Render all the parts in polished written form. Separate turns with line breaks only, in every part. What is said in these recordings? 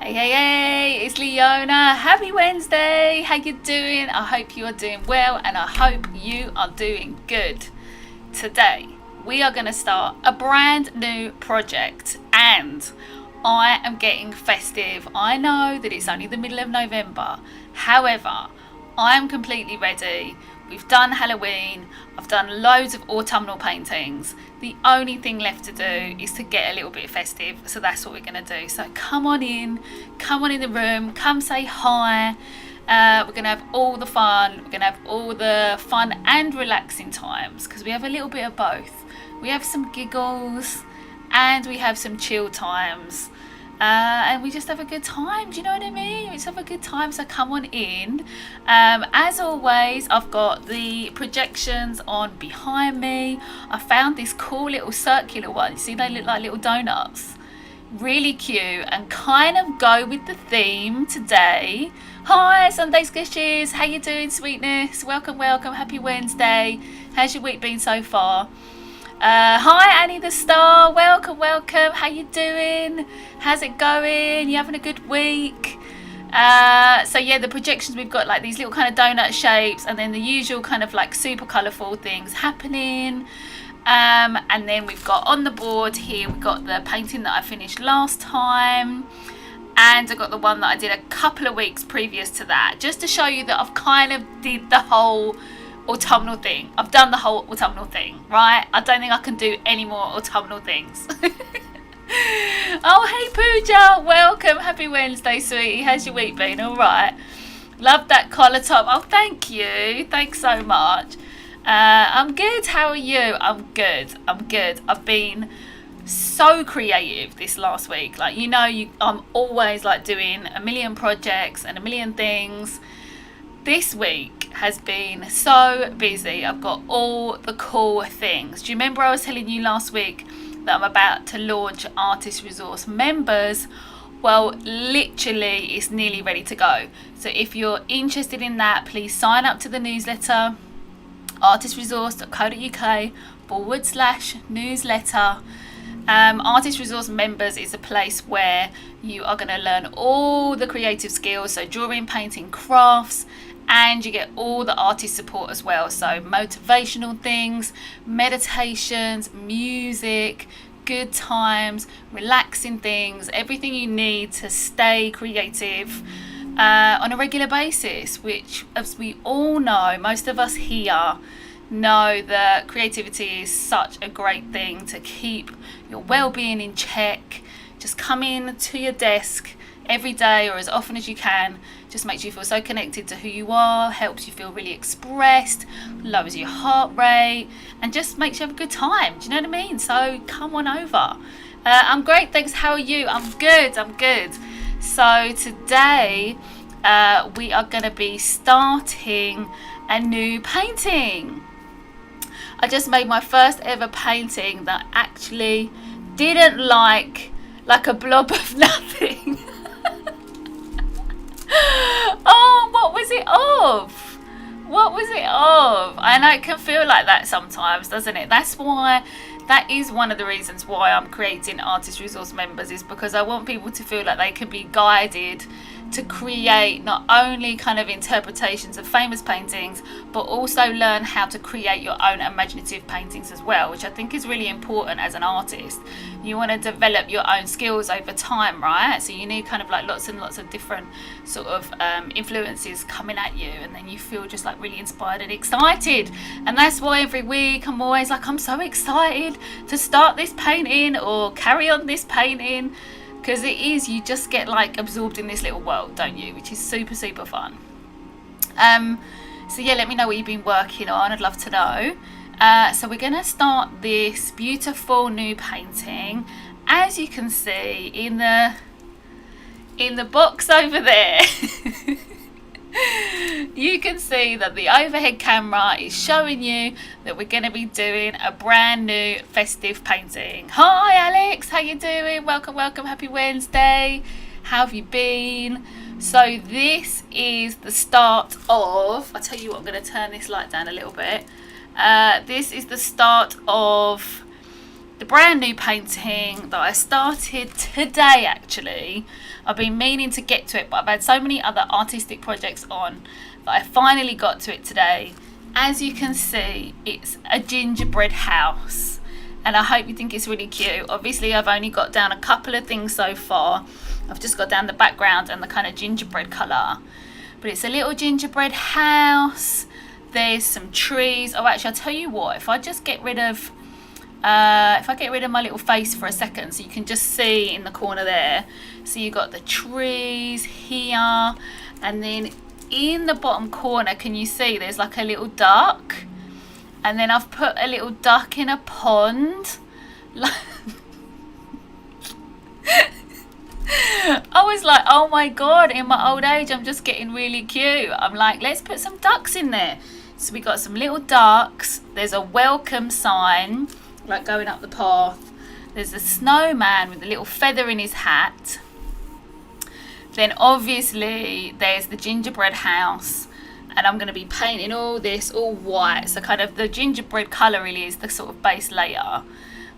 Hey, hey, hey, it's Leona. Happy Wednesday. How you doing? I hope you are doing well and I hope you are doing good. Today, we are going to start a brand new project and I am getting festive. I know that it's only the middle of November. However, I am completely ready. We've done Halloween. I've done loads of autumnal paintings. The only thing left to do is to get a little bit festive. So that's what we're going to do. So come on in the room, come say hi. We're going to have all the fun. We're going to have all the fun and relaxing times because we have a little bit of both. We have some giggles and we have some chill times. And we just have a good time. Do you know what I mean? We just have a good time. So come on in. As always, I've got the projections on behind me. I found this cool little circular one. You see, they look like little donuts. Really cute and kind of go with the theme today. Hi, Sunday Squishes. How you doing, sweetness? Welcome, welcome. Happy Wednesday. How's your week been so far? Hi Annie the Star, welcome. How you doing? How's it going? You having a good week? So yeah, the projections, we've got like these little kind of donut shapes and then the usual kind of like super colourful things happening. And then we've got on the board here, we've got the painting that I finished last time. And I got the one that I did a couple of weeks previous to that, just to show you that I've kind of did the whole autumnal thing. I've done the whole autumnal thing, right? I don't think I can do any more autumnal things. Oh, hey Pooja, welcome. Happy Wednesday, sweetie. How's your week been? All right. Love that collar top. Oh, thank you. Thanks so much. I'm good. How are you? I'm good. I've been so creative this last week. Like, you know, I'm always like doing a million projects and a million things. This week has been so busy. I've got all the cool things. Do you remember I was telling you last week that I'm about to launch Artist Resource members? Well, literally it's nearly ready to go. So if you're interested in that, please sign up to the newsletter, artistresource.co.uk/newsletter. Artist Resource members is a place where you are going to learn all the creative skills, so drawing, painting, crafts, and you get all the artist support as well, so motivational things, meditations, music, good times, relaxing things, everything you need to stay creative on a regular basis, which, as we all know, most of us here know that creativity is such a great thing to keep your well-being in check. Just come in to your desk every day or as often as you can. Just makes you feel so connected to who you are, helps you feel really expressed, lowers your heart rate, and just makes you have a good time. Do you know what I mean? So come on over. I'm great, thanks. How are you? I'm good. So today we are going to be starting a new painting. I just made my first ever painting that actually didn't like a blob of nothing. Oh, what was it of? I know it can feel like that sometimes, doesn't it? That is one of the reasons why I'm creating Artist Resource members, is because I want people to feel like they can be guided to create not only kind of interpretations of famous paintings, but also learn how to create your own imaginative paintings as well, which I think is really important as an artist. You want to develop your own skills over time, right? So you need kind of like lots and lots of different sort of influences coming at you, and then you feel just like really inspired and excited. And that's why every week I'm always like, I'm so excited to start this painting or carry on this painting. Because it is, you just get like absorbed in this little world, don't you? Which is super, super fun. So yeah, let me know what you've been working on. I'd love to know. So we're going to start this beautiful new painting. As you can see in the box over there, you can see that the overhead camera is showing you that we're going to be doing a brand new festive painting. Hi Alex, how you doing? Welcome. Happy Wednesday. How have you been? So this is the start of, I'll tell you what, I'm going to turn this light down a little bit. This is the start of the brand new painting that I started today actually. I've been meaning to get to it, but I've had so many other artistic projects on that I finally got to it today. As you can see, it's a gingerbread house, and I hope you think it's really cute. Obviously I've only got down a couple of things so far. I've just got down the background and the kind of gingerbread colour, but it's a little gingerbread house. There's some trees. Oh, actually I'll tell you what, if I just get rid of my little face for a second, so you can just see in the corner there. So you got the trees here, and then in the bottom corner, can you see there's like a little duck? And then I've put a little duck in a pond. I was like, oh my god, in my old age I'm just getting really cute. I'm like, let's put some ducks in there. So we got some little ducks. There's a welcome sign like going up the path. There's a snowman with a little feather in his hat. Then obviously there's the gingerbread house, and I'm going to be painting all this all white, so kind of the gingerbread colour really is the sort of base layer.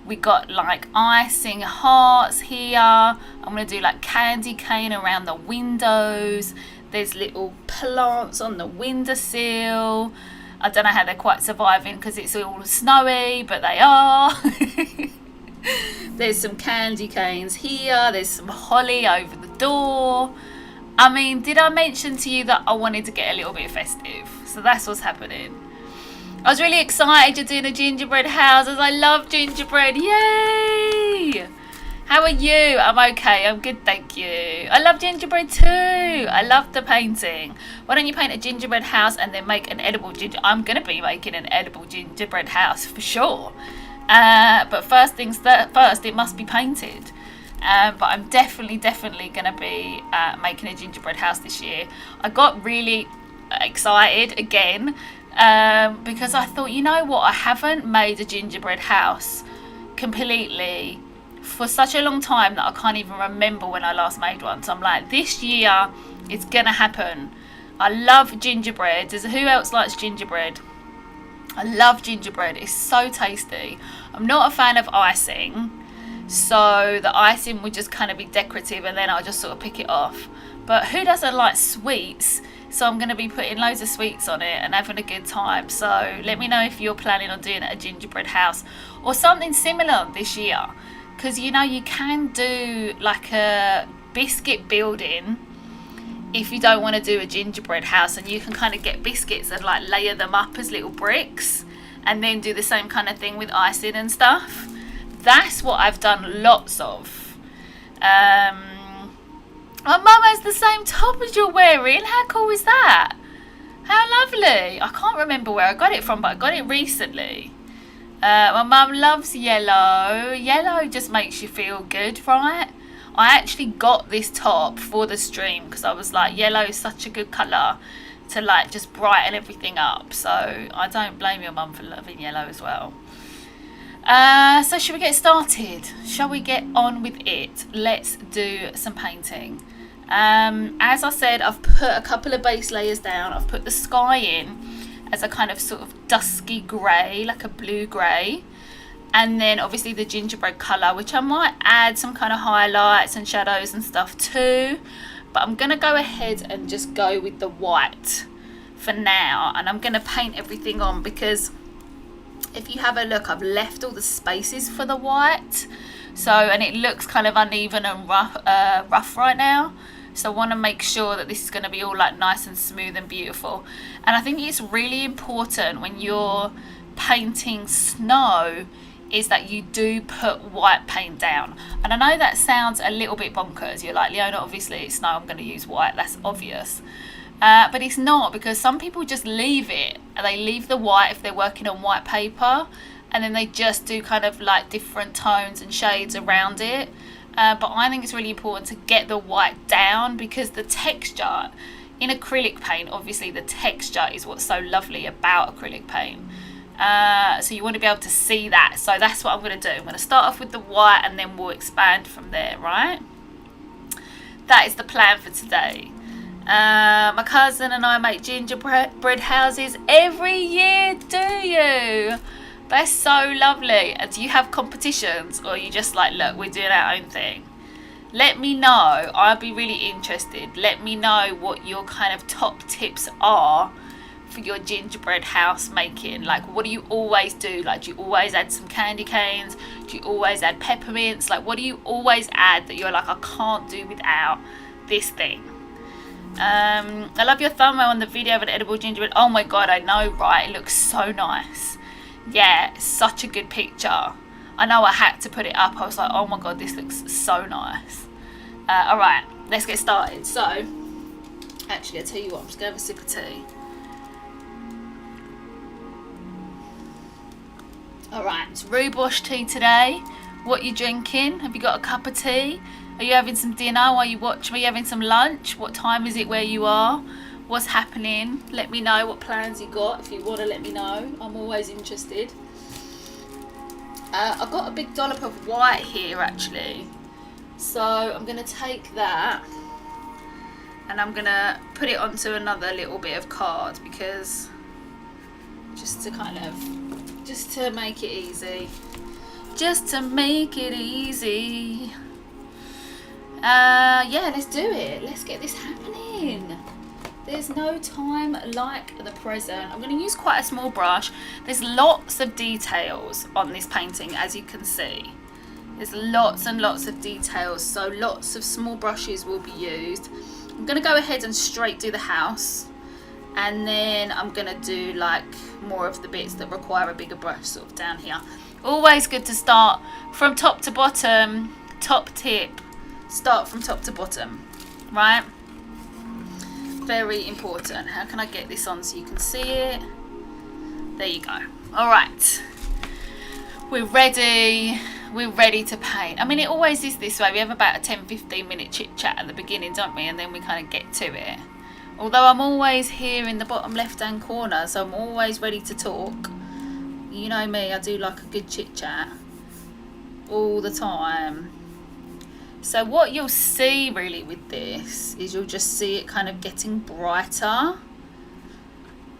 We got like icing hearts here. I'm going to do like candy cane around the windows. There's little plants on the windowsill. I don't know how they're quite surviving because it's all snowy, but they are. There's some candy canes here. There's some holly over the door. I mean, did I mention to you that I wanted to get a little bit festive? So that's what's happening. I was really excited to do the gingerbread house as I love gingerbread. Yay! How are you? I'm okay. I'm good, thank you. I love gingerbread too. I love the painting. Why don't you paint a gingerbread house and then make an edible I'm going to be making an edible gingerbread house for sure. But first things first, it must be painted. But I'm definitely going to be making a gingerbread house this year. I got really excited again because I thought, you know what, I haven't made a gingerbread house completely for such a long time that I can't even remember when I last made one. So I'm like, this year it's gonna happen. I love gingerbread. Who else likes gingerbread? I love gingerbread. It's so tasty. I'm not a fan of icing, so the icing would just kind of be decorative and then I'll just sort of pick it off. But who doesn't like sweets? So I'm going to be putting loads of sweets on it and having a good time. So let me know if you're planning on doing a gingerbread house or something similar this year. Because, you know, you can do like a biscuit building if you don't want to do a gingerbread house, and you can kind of get biscuits and like layer them up as little bricks and then do the same kind of thing with icing and stuff. That's what I've done lots of. My mum has the same top as you're wearing. How cool is that? How lovely. I can't remember where I got it from, but I got it recently. My mum loves yellow. Yellow just makes you feel good, right? I actually got this top for the stream because I was like, yellow is such a good colour to like just brighten everything up. So I don't blame your mum for loving yellow as well. So should we get started? Shall we get on with it? Let's do some painting. As I said, I've put a couple of base layers down. I've put the sky in as a kind of sort of dusky grey, like a blue grey. And then obviously the gingerbread colour, which I might add some kind of highlights and shadows and stuff too. But I'm going to go ahead and just go with the white for now. And I'm going to paint everything on because if you have a look, I've left all the spaces for the white. So, and it looks kind of uneven and rough right now. So I want to make sure that this is going to be all like nice and smooth and beautiful. And I think it's really important when you're painting snow is that you do put white paint down. And I know that sounds a little bit bonkers. You're like, Leona, obviously it's snow, I'm going to use white. That's obvious. But it's not, because some people just leave it. They leave the white if they're working on white paper, and then they just do kind of like different tones and shades around it. But I think it's really important to get the white down, because the texture in acrylic paint, obviously the texture is what's so lovely about acrylic paint. So you want to be able to see that. So that's what I'm going to do. I'm going to start off with the white and then we'll expand from there, right? That is the plan for today. My cousin and I make gingerbread houses every year, do you? That's so lovely. And do you have competitions, or are you just like, look, we're doing our own thing? Let me know. I'd be really interested. Let me know what your kind of top tips are for your gingerbread house making. Like, what do you always do? Like, do you always add some candy canes? Do you always add peppermints? Like, what do you always add that you're like, I can't do without this thing? I love your thumbnail on the video of an edible gingerbread. Oh my god, I know, right? It looks so nice. Yeah, such a good picture. I know I had to put it up. I was like, oh my god, this looks so nice. Alright, let's get started. So, actually, I'll tell you what, I'm just going to have a sip of tea. Alright, it's rooibos tea today. What are you drinking? Have you got a cup of tea? Are you having some dinner while you watch me? Are you having some lunch? What time is it where you are? What's happening? Let me know what plans you got. If you want to let me know, I'm always interested. I've got a big dollop of white here actually. So I'm going to take that and I'm going to put it onto another little bit of card, because just to kind of, just to make it easy. Just to make it easy. Yeah, let's do it. Let's get this happening. There's no time like the present. I'm going to use quite a small brush. There's lots of details on this painting, as you can see. There's lots and lots of details, so lots of small brushes will be used. I'm going to go ahead and straight do the house, and then I'm going to do like more of the bits that require a bigger brush sort of down here. Always good to start from top to bottom. Top tip, start from top to bottom, right? Very important. How can I get this on so you can see it? There you go. All right, we're ready. We're ready to paint. I mean, it always is this way. We have about a 10-15 minute chit chat at the beginning, don't we? And then we kind of get to it. Although I'm always here in the bottom left hand corner, so I'm always ready to talk. You know me, I do like a good chit chat all the time. So what you'll see really with this is you'll just see it kind of getting brighter.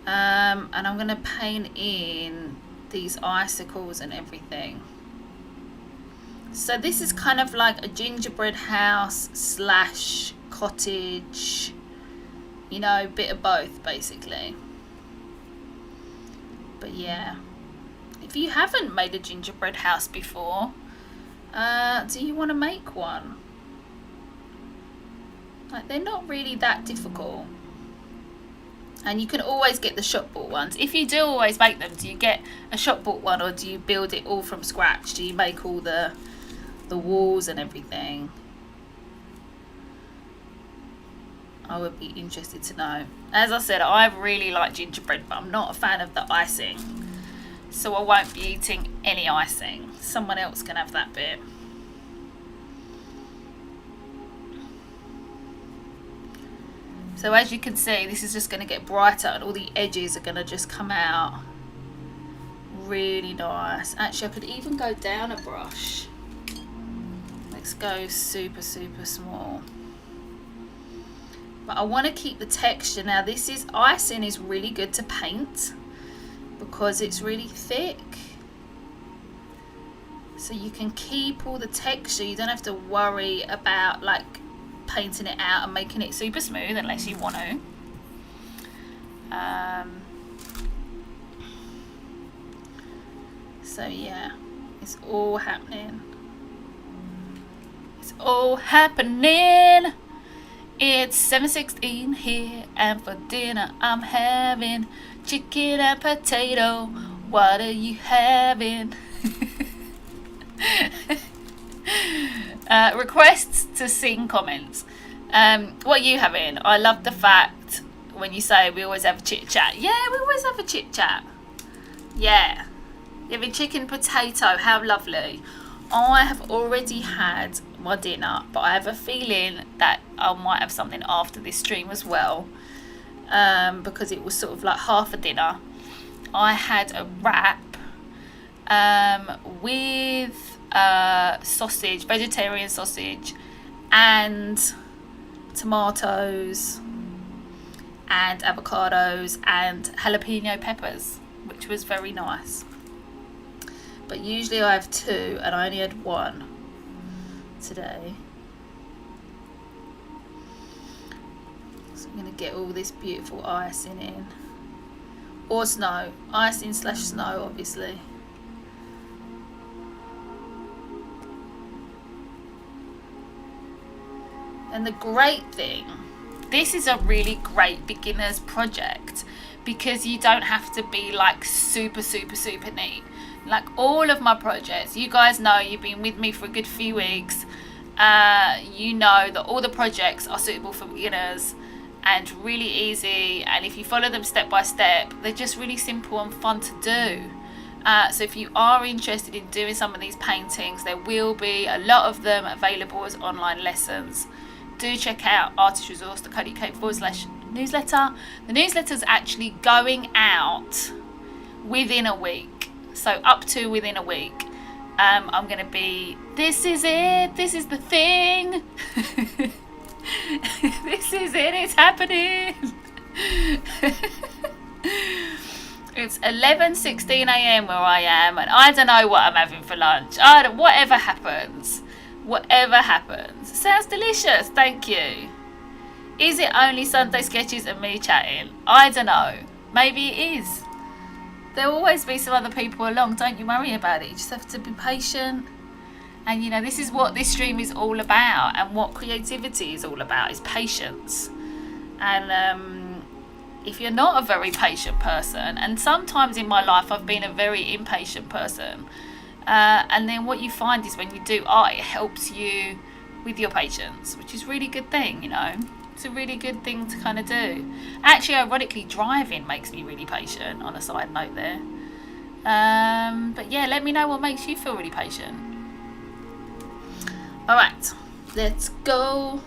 And I'm going to paint in these icicles and everything. So this is kind of like a gingerbread house slash cottage, you know, bit of both basically. But yeah, if you haven't made a gingerbread house before, do you want to make one? Like, they're not really that difficult, and you can always get the shop bought ones. If you do always make them, do you get a shop bought one, or do you build it all from scratch? Do you make all the walls and everything? I would be interested to know. As I said, I really like gingerbread, but I'm not a fan of the icing, so I won't be eating any icing. Someone else can have that bit. So as you can see, this is just going to get brighter, and all the edges are going to just come out really nice. Actually, I could even go down a brush. Let's go super small. But I want to keep the texture. Now this is, icing is really good to paint because it's really thick. So you can keep all the texture. You don't have to worry about like painting it out and making it super smooth unless you want to. So yeah, it's all happening. It's all happening. It's 7:16 here, and for dinner I'm having chicken and potato. What are you having? Requests to sing comments. What are you having? I love the fact when you say we always have a chit chat. Yeah, we always have a chit chat. Yeah, you're having chicken potato. How lovely. I have already had my dinner, but I have a feeling that I might have something after this stream as well, because it was sort of like half a dinner. I had a wrap with sausage, vegetarian sausage, and tomatoes and avocados and jalapeno peppers, which was very nice. but usually I have 2 and I only had 1 today. So I'm going to get all this beautiful icing in, or snow, icing / snow obviously. And the great thing, this is a really great beginner's project because you don't have to be like super neat. Like all of my projects, you guys know, you've been with me for a good few weeks, you know that all the projects are suitable for beginners and really easy, and if you follow them step by step, they're just really simple and fun to do. So if you are interested in doing some of these paintings, there will be a lot of them available as online lessons. Do check out artistresource.co.uk/newsletter. The newsletter's actually going out within a week, so up to within a week. I'm going to be, this is it, this is the thing. This is it, it's happening. It's 11:16 a.m. where I am, and I don't know what I'm having for lunch. Whatever happens. Sounds delicious, thank you. Is it only Sunday sketches and me chatting? I don't know. Maybe it is. There'll always be some other people along. Don't you worry about it. You just have to be patient. And you know, this is what this stream is all about, and what creativity is all about, is patience. And if you're not a very patient person, and sometimes in my life I've been a very impatient person, and then what you find is when you do art, it helps you with your patience, which is a really good thing, you know. It's a really good thing to kind of do. Actually, ironically, driving makes me really patient, on a side note there. But yeah, let me know what makes you feel really patient. Alright, let's go.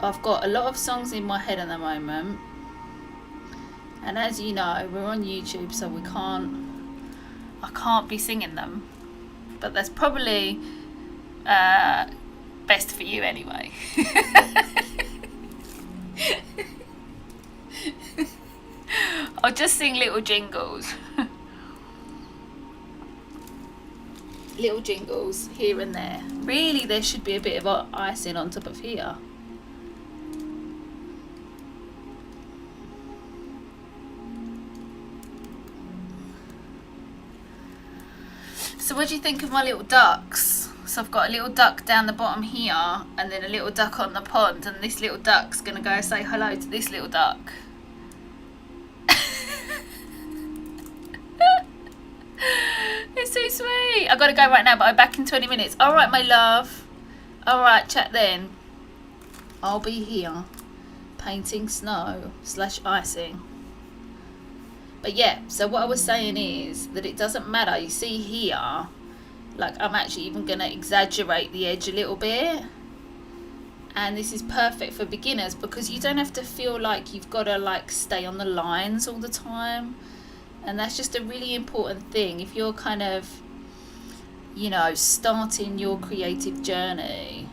I've got a lot of songs in my head at the moment, and as you know, we're on YouTube, so I can't be singing them, but that's probably best for you anyway. I'll just sing little jingles. Little jingles here and there. Really, there should be a bit of icing on top of here. So what do you think of my little ducks? So I've got a little duck down the bottom here, and then a little duck on the pond, and this little duck's gonna go say hello to this little duck. It's so sweet. I've got to go right now, but I'm back in 20 minutes. All right, my love. All right, chat then. I'll be here painting snow / icing. But yeah, so what I was saying is that it doesn't matter. You see here, like I'm actually even going to exaggerate the edge a little bit. And this is perfect for beginners because you don't have to feel like you've got to like stay on the lines all the time. And that's just a really important thing. If you're kind of, you know, starting your creative journey,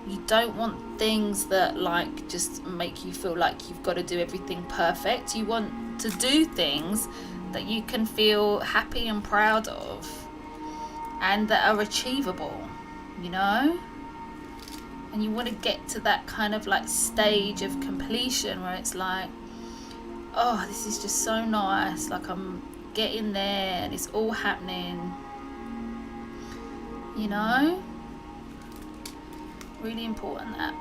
you don't want things that like just make you feel like you've got to do everything perfect. You want to do things that you can feel happy and proud of and that are achievable, you know? And you want to get to that kind of like stage of completion where it's like, oh, this is just so nice, like I'm getting there and it's all happening, you know? Really important, that.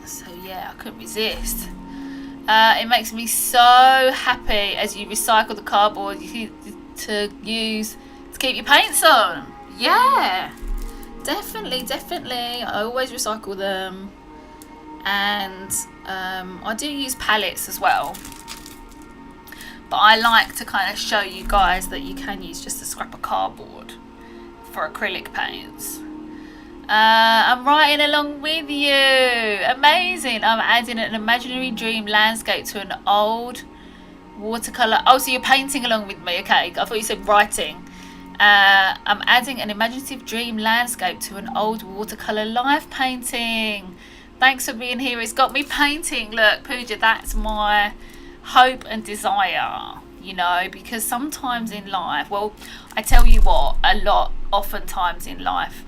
So yeah, I couldn't resist. It makes me so happy as you recycle the cardboard to use to keep your paints on. Yeah, definitely. I always recycle them. And I do use palettes as well, but I like to kind of show you guys that you can use just a scrap of cardboard for acrylic paints. I'm writing along with you. Amazing. I'm adding an imaginary dream landscape to an old watercolor. Oh, so you're painting along with me. Okay, I thought you said writing. I'm adding an imaginative dream landscape to an old watercolor life painting. Thanks for being here. It's got me painting. Look, Pooja, that's my hope and desire, you know, because sometimes in life, well, I tell you what, oftentimes in life,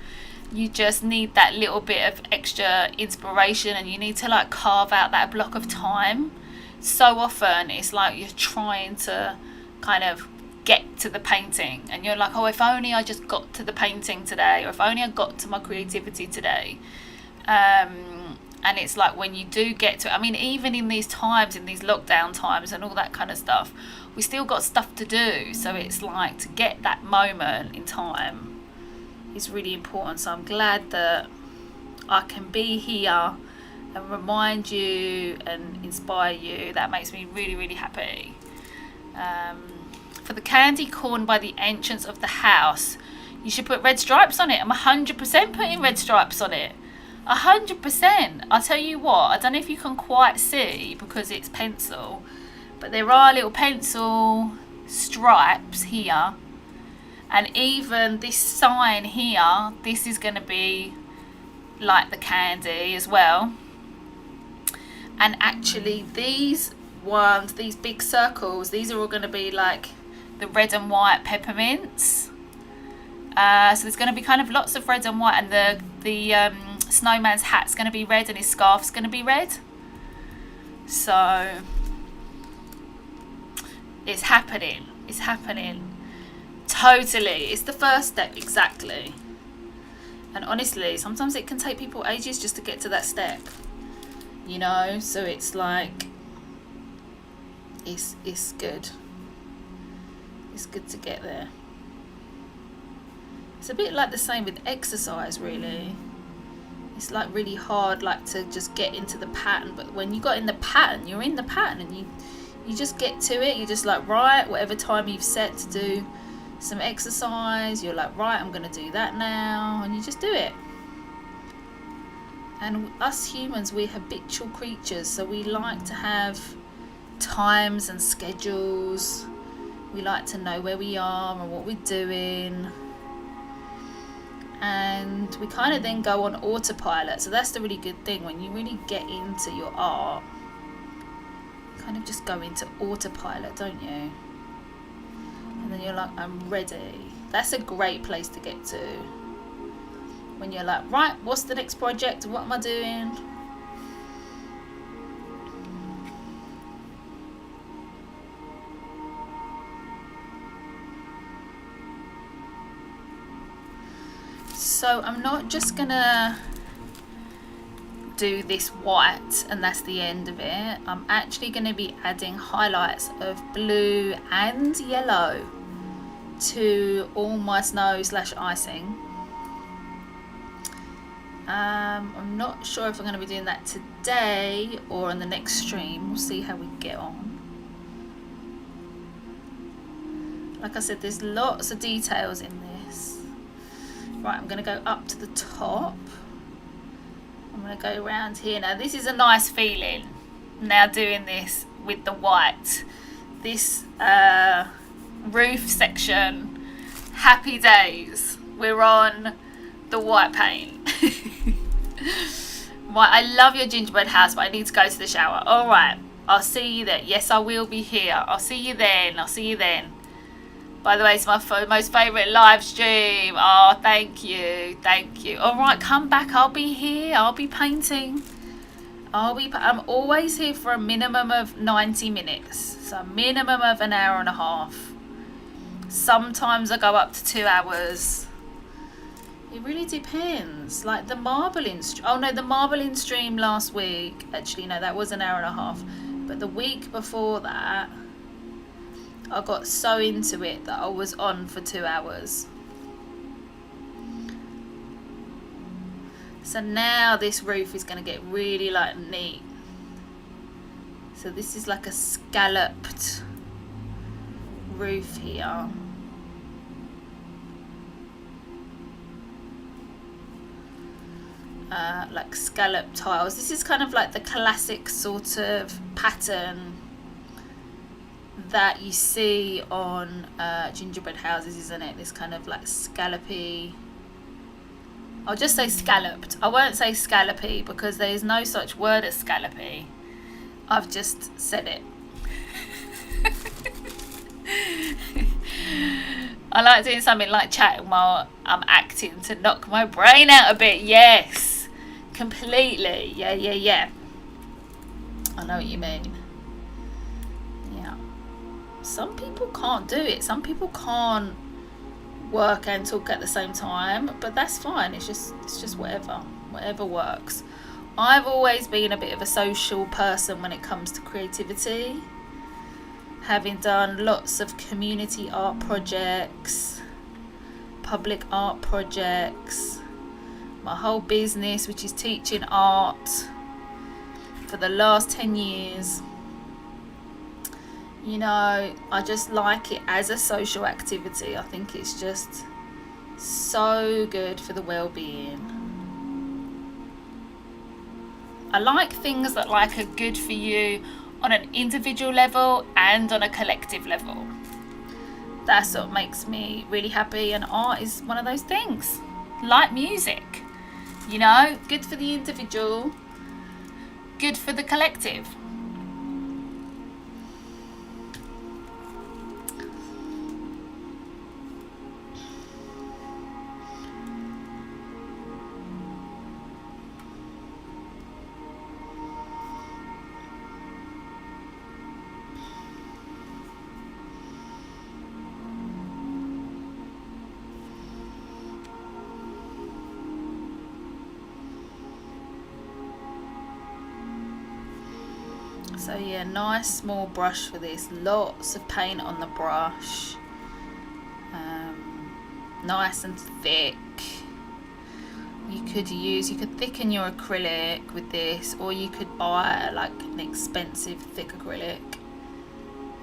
you just need that little bit of extra inspiration, and you need to like carve out that block of time. So often it's like you're trying to kind of get to the painting, and you're like, oh, if only I just got to the painting today, or if only I got to my creativity today. And it's like when you do get to it, I mean, even in these times, in these lockdown times and all that kind of stuff, we still got stuff to do. So it's like to get that moment in time is really important. So I'm glad that I can be here and remind you and inspire you. That makes me really, really happy. For the candy corn by the entrance of the house, you should put red stripes on it. I'm 100% putting red stripes on it. 100%. I'll tell you what, I don't know if you can quite see because it's pencil, but there are little pencil stripes here, and even this sign here, this is going to be like the candy as well. And actually these ones, these big circles, these are all going to be like the red and white peppermints. So there's going to be kind of lots of red and white, and the snowman's hat's going to be red and his scarf's going to be red. So it's happening. It's happening. Totally. It's the first step, exactly. And honestly, sometimes it can take people ages just to get to that step. You know, so it's like it's good. It's good to get there. It's a bit like the same with exercise, really. It's like really hard, like to just get into the pattern, but when you got in the pattern, you're in the pattern, and you just get to it. You're just like, right, whatever time you've set to do some exercise, you're like, right, I'm going to do that now, and you just do it. And us humans, we're habitual creatures, so we like to have times and schedules. We like to know where we are and what we're doing, and we kind of then go on autopilot. So that's the really good thing, when you really get into your art, you kind of just go into autopilot, don't you? And then you're like, I'm ready. That's a great place to get to, when you're like, right, what's the next project? What am I doing? So I'm not just gonna do this white and that's the end of it. I'm actually gonna be adding highlights of blue and yellow to all my snow/icing. I'm not sure if I'm going to be doing that today or on the next stream. We'll see how we get on. Like I said, there's lots of details in this. Right, I'm going to go up to the top. I'm going to go around here. Now this is a nice feeling, now doing this with the white. This roof section, happy days. We're on the white paint. Right, I love your gingerbread house, but I need to go to the shower. All right, I'll see you there. Yes, I will be here. I'll see you then. I'll see you then. By the way, it's my most favourite live stream. Oh, thank you. Thank you. All right, come back. I'll be here. I'll be painting. I'm always here for a minimum of 90 minutes. So a minimum of an hour and a half. Sometimes I go up to 2 hours. It really depends. Like the marbling the marbling stream last week, actually no, that was an hour and a half, but the week before that I got so into it that I was on for 2 hours. So now this roof is going to get really like neat. So this is like a scalloped roof here. Like scallop tiles. This is kind of like the classic sort of pattern that you see on gingerbread houses, isn't it? This kind of like scallopy. I'll just say scalloped. I won't say scallopy because there is no such word as scallopy. I've just said it. I like doing something like chatting while I'm acting to knock my brain out a bit. Yes, completely. Yeah. I know what you mean. Yeah. Some people can't do it. Some people can't work and talk at the same time, but that's fine. It's just whatever works. I've always been a bit of a social person when it comes to creativity, having done lots of community art projects, public art projects, my whole business, which is teaching art, for the last 10 years. You know, I just like it as a social activity. I think it's just so good for the well-being. I like things that are good for you on an individual level and on a collective level. That's what makes me really happy, and art is one of those things. Like music, you know, good for the individual, good for the collective. So yeah, nice small brush for this. Lots of paint on the brush. Nice and thick. You could thicken your acrylic with this, or you could buy an expensive thick acrylic,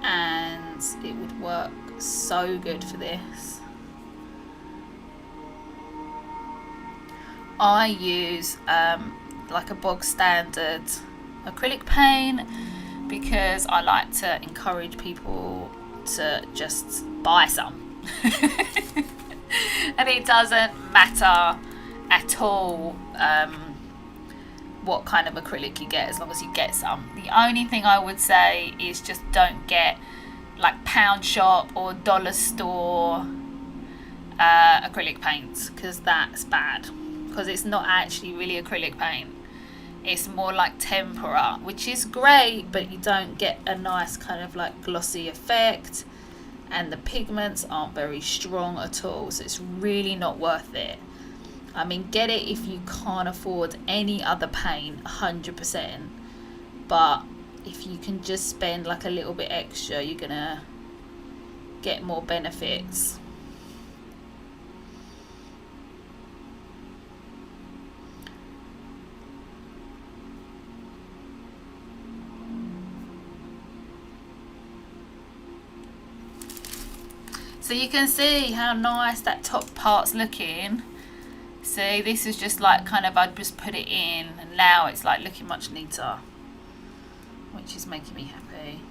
and it would work so good for this. I use a bog standard acrylic paint because I like to encourage people to just buy some. And it doesn't matter at all what kind of acrylic you get, as long as you get some. The only thing I would say is just don't get pound shop or dollar store acrylic paints, because that's bad, because it's not actually really acrylic paint. It's more like tempera, which is great, but you don't get a nice kind of glossy effect, and the pigments aren't very strong at all, so it's really not worth it. I mean, get it if you can't afford any other paint, 100%, but if you can just spend a little bit extra, you're gonna get more benefits. So you can see how nice that top part's looking. See, this is just I'd just put it in, and now it's looking much neater, which is making me happy.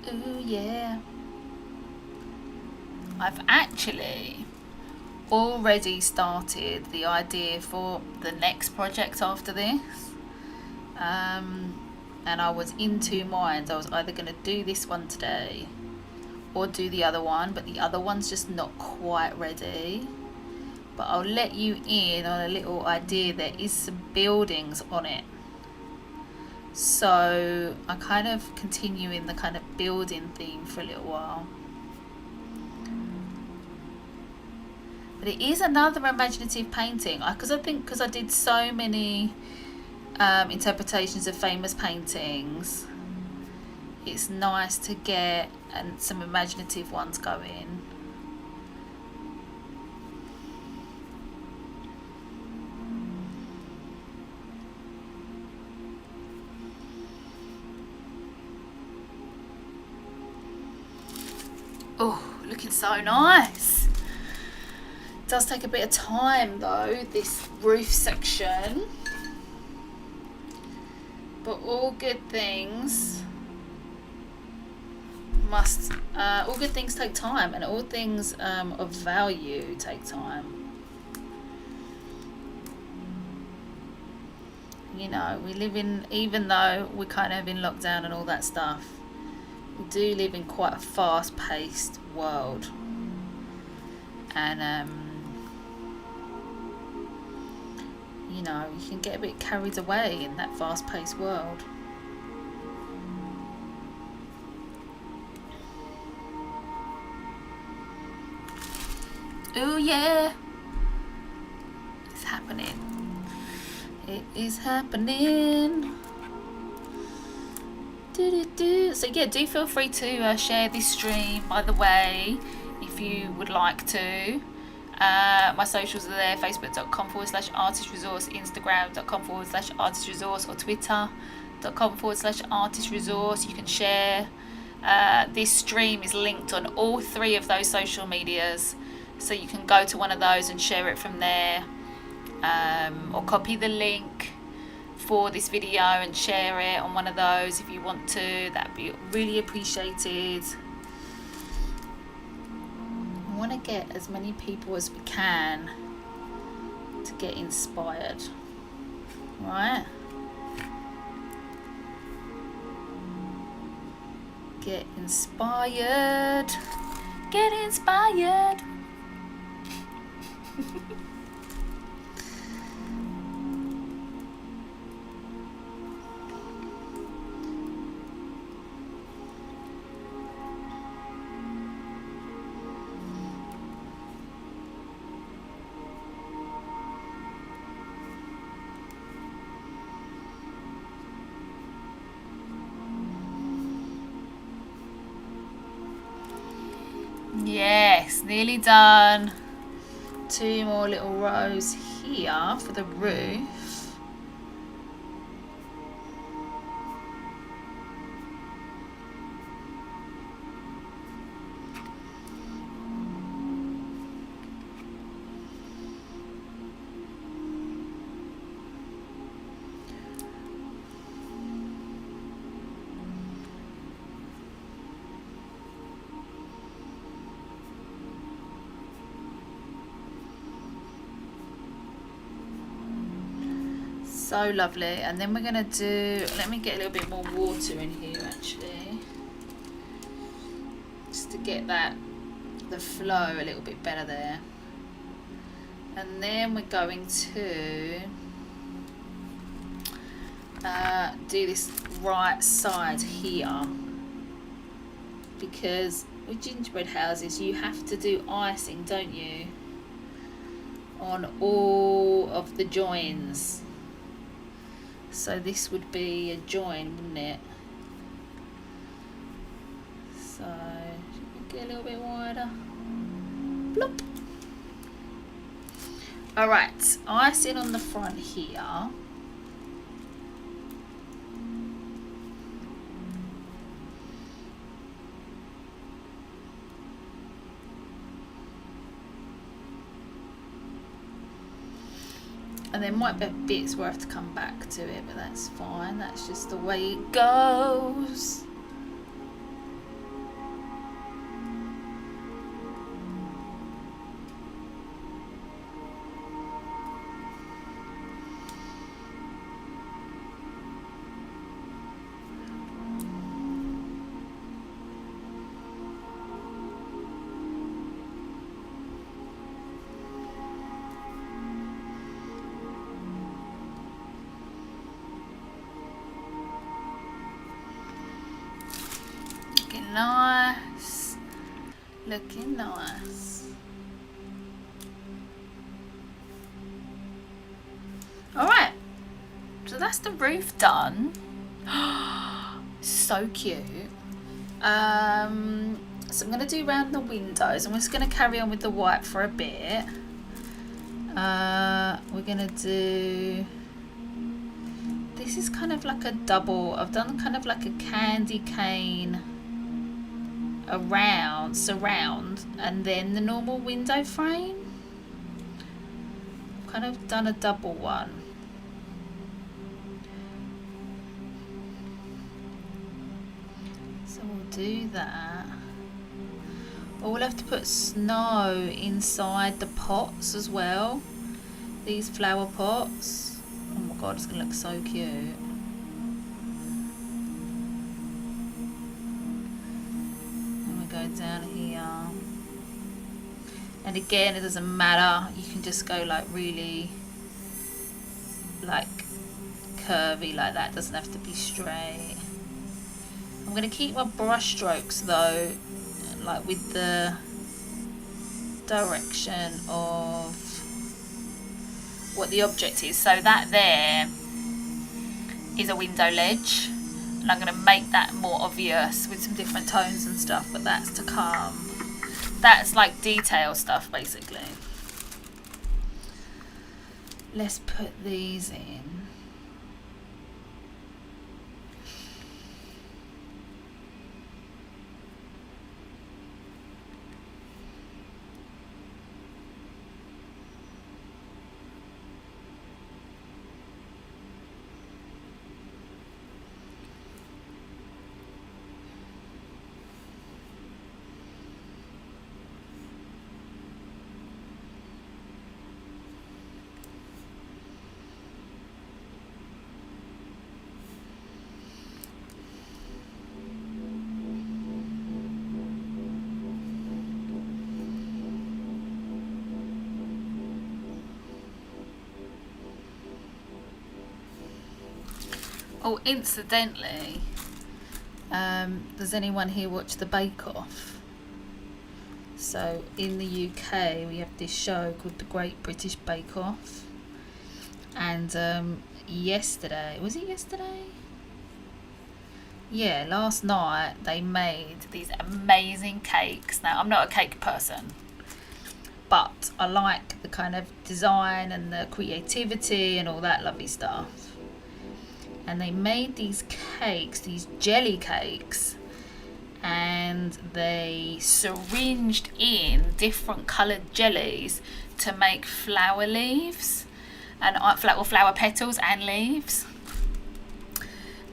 Ooh, yeah. I've actually already started the idea for the next project after this. And I was in two minds. I was either going to do this one today or do the other one, but the other one's just not quite ready. But I'll let you in on a little idea. There is some buildings on it. So I kind of continue in the kind of building theme for a little while. But it is another imaginative painting, because I did so many interpretations of famous paintings. It's nice to get some imaginative ones going. looking so nice. It does take a bit of time though, this roof section, but all good things all good things take time, and all things of value take time. You know, we live in, even though we're kind of in lockdown and all that stuff, we do live in quite a fast-paced world, and you know, you can get a bit carried away in that fast-paced world. Oh yeah, it's happening. It is happening. So yeah, do feel free to share this stream, by the way, if you would like to. My socials are there: facebook.com/artistresource, instagram.com/artistresource, or twitter.com/artistresource. You can share. This stream is linked on all 3 of those social medias, so you can go to one of those and share it from there, or copy the link for this video and share it on one of those if you want to. That'd be really appreciated. We want to get as many people as we can to get inspired, right? Get inspired. Get inspired. Yes, nearly done. 2 more little rows here for the roof. So lovely. And then we're going to do, let me get a little bit more water in here actually, just to get that, the flow a little bit better there. And then we're going to do this right side here, because with gingerbread houses you have to do icing, don't you, on all of the joins. So this would be a join, wouldn't it? So get a little bit wider. Plop. All right, icing on the front here. And there might be bits where I have to come back to it, but that's fine. That's just the way it goes. Nice, looking nice. All right, so that's the roof done. So cute. So I'm going to do around the windows. I'm just going to carry on with the white for a bit. We're going to do, this is kind of like a double. I've done kind of like a candy cane around, surround, and then the normal window frame. I've kind of done a double one. So we'll do that. But we'll have to put snow inside the pots as well. These flower pots. Oh my god, it's going to look so cute. And we go down here. And again, it doesn't matter. You can just go like really like curvy like that. It doesn't have to be straight. I'm going to keep my brush strokes though, like with the direction of what the object is. So that there is a window ledge, and I'm going to make that more obvious with some different tones and stuff, but that's to come. That's like detail stuff basically. Let's put these in. Oh, incidentally, does anyone here watch the Bake Off? So in the UK we have this show called the Great British Bake Off, and yesterday, was it yesterday? Yeah, last night they made these amazing cakes. Now, I'm not a cake person, but I like the kind of design and the creativity and all that lovely stuff. And they made these cakes, these jelly cakes, and they syringed in different coloured jellies to make flower leaves and flower petals and leaves.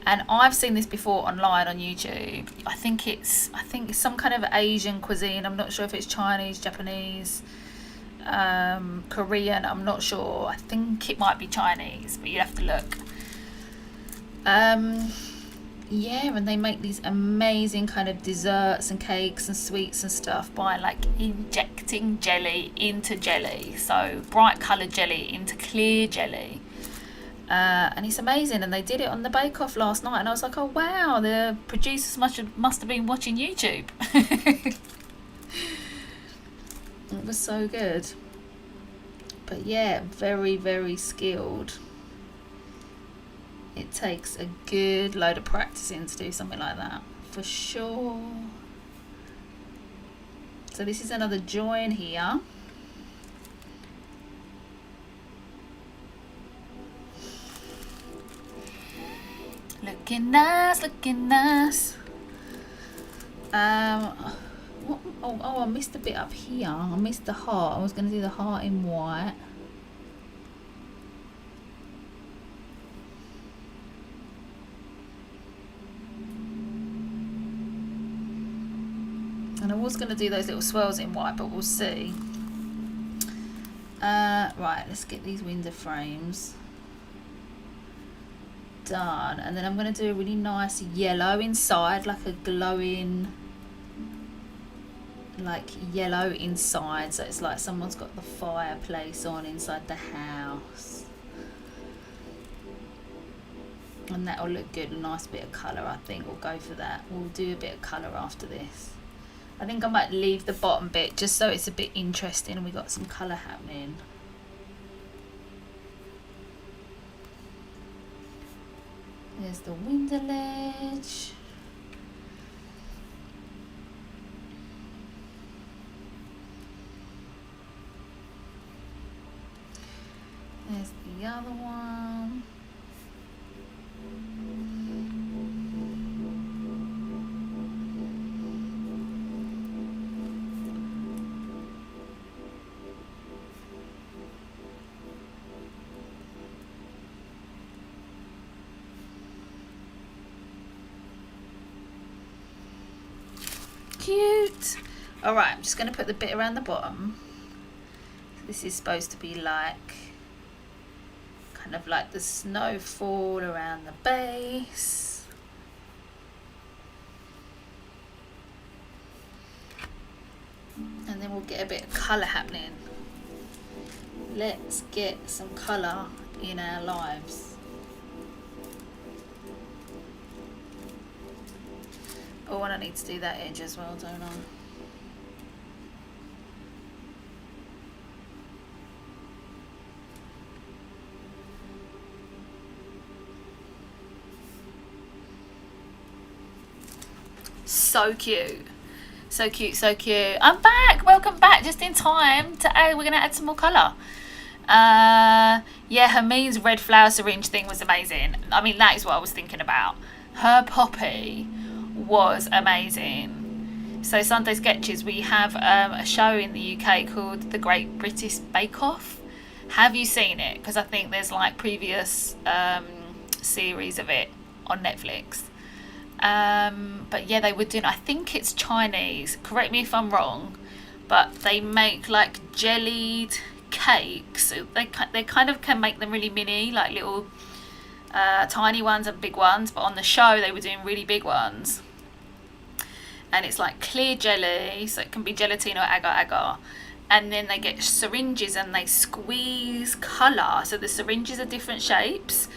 And I've seen this before online on YouTube. I think it's some kind of Asian cuisine. I'm not sure if it's Chinese, Japanese, Korean. I'm not sure. I think it might be Chinese, but you have to look. Yeah, and they make these amazing kind of desserts and cakes and sweets and stuff by like injecting jelly into jelly. So bright coloured jelly into clear jelly. And it's amazing, and they did it on the Bake Off last night, and I was like, oh wow, the producers must have been watching YouTube. It was so good. But yeah, very, very skilled. It takes a good load of practicing to do something like that, for sure. So this is another join here. Looking nice, looking nice. Oh, I missed a bit up here. I missed the heart. I was going to do the heart in white. And I was going to do those little swirls in white, but we'll see. Right, let's get these window frames done. And then I'm going to do a really nice yellow inside, like a glowing, like yellow inside. So it's like someone's got the fireplace on inside the house. And that'll look good. A nice bit of colour, I think. We'll go for that. We'll do a bit of colour after this. I think I might leave the bottom bit just so it's a bit interesting and we got some colour happening. There's the window ledge. There's the other one. All right, I'm just going to put the bit around the bottom. This is supposed to be like, kind of like the snowfall around the base. And then we'll get a bit of colour happening. Let's get some colour in our lives. Oh, and I need to do that edge as well, don't I? So cute. So cute, so cute. I'm back. Welcome back. Just in time to add, we're going to add some more colour. Yeah, Hermine's red flower syringe thing was amazing. I mean, that is what I was thinking about. Her poppy was amazing. So Sunday Sketches, we have a show in the UK called The Great British Bake Off. Have you seen it? Because I think there's like previous series of it on Netflix. But yeah, they were doing, I think it's Chinese, correct me if I'm wrong, but they make like jellied cakes. They kind of can make them really mini, like little tiny ones and big ones, but on the show they were doing really big ones. And it's like clear jelly, so it can be gelatin or agar-agar. And then they get syringes and they squeeze colour. So the syringes are different shapes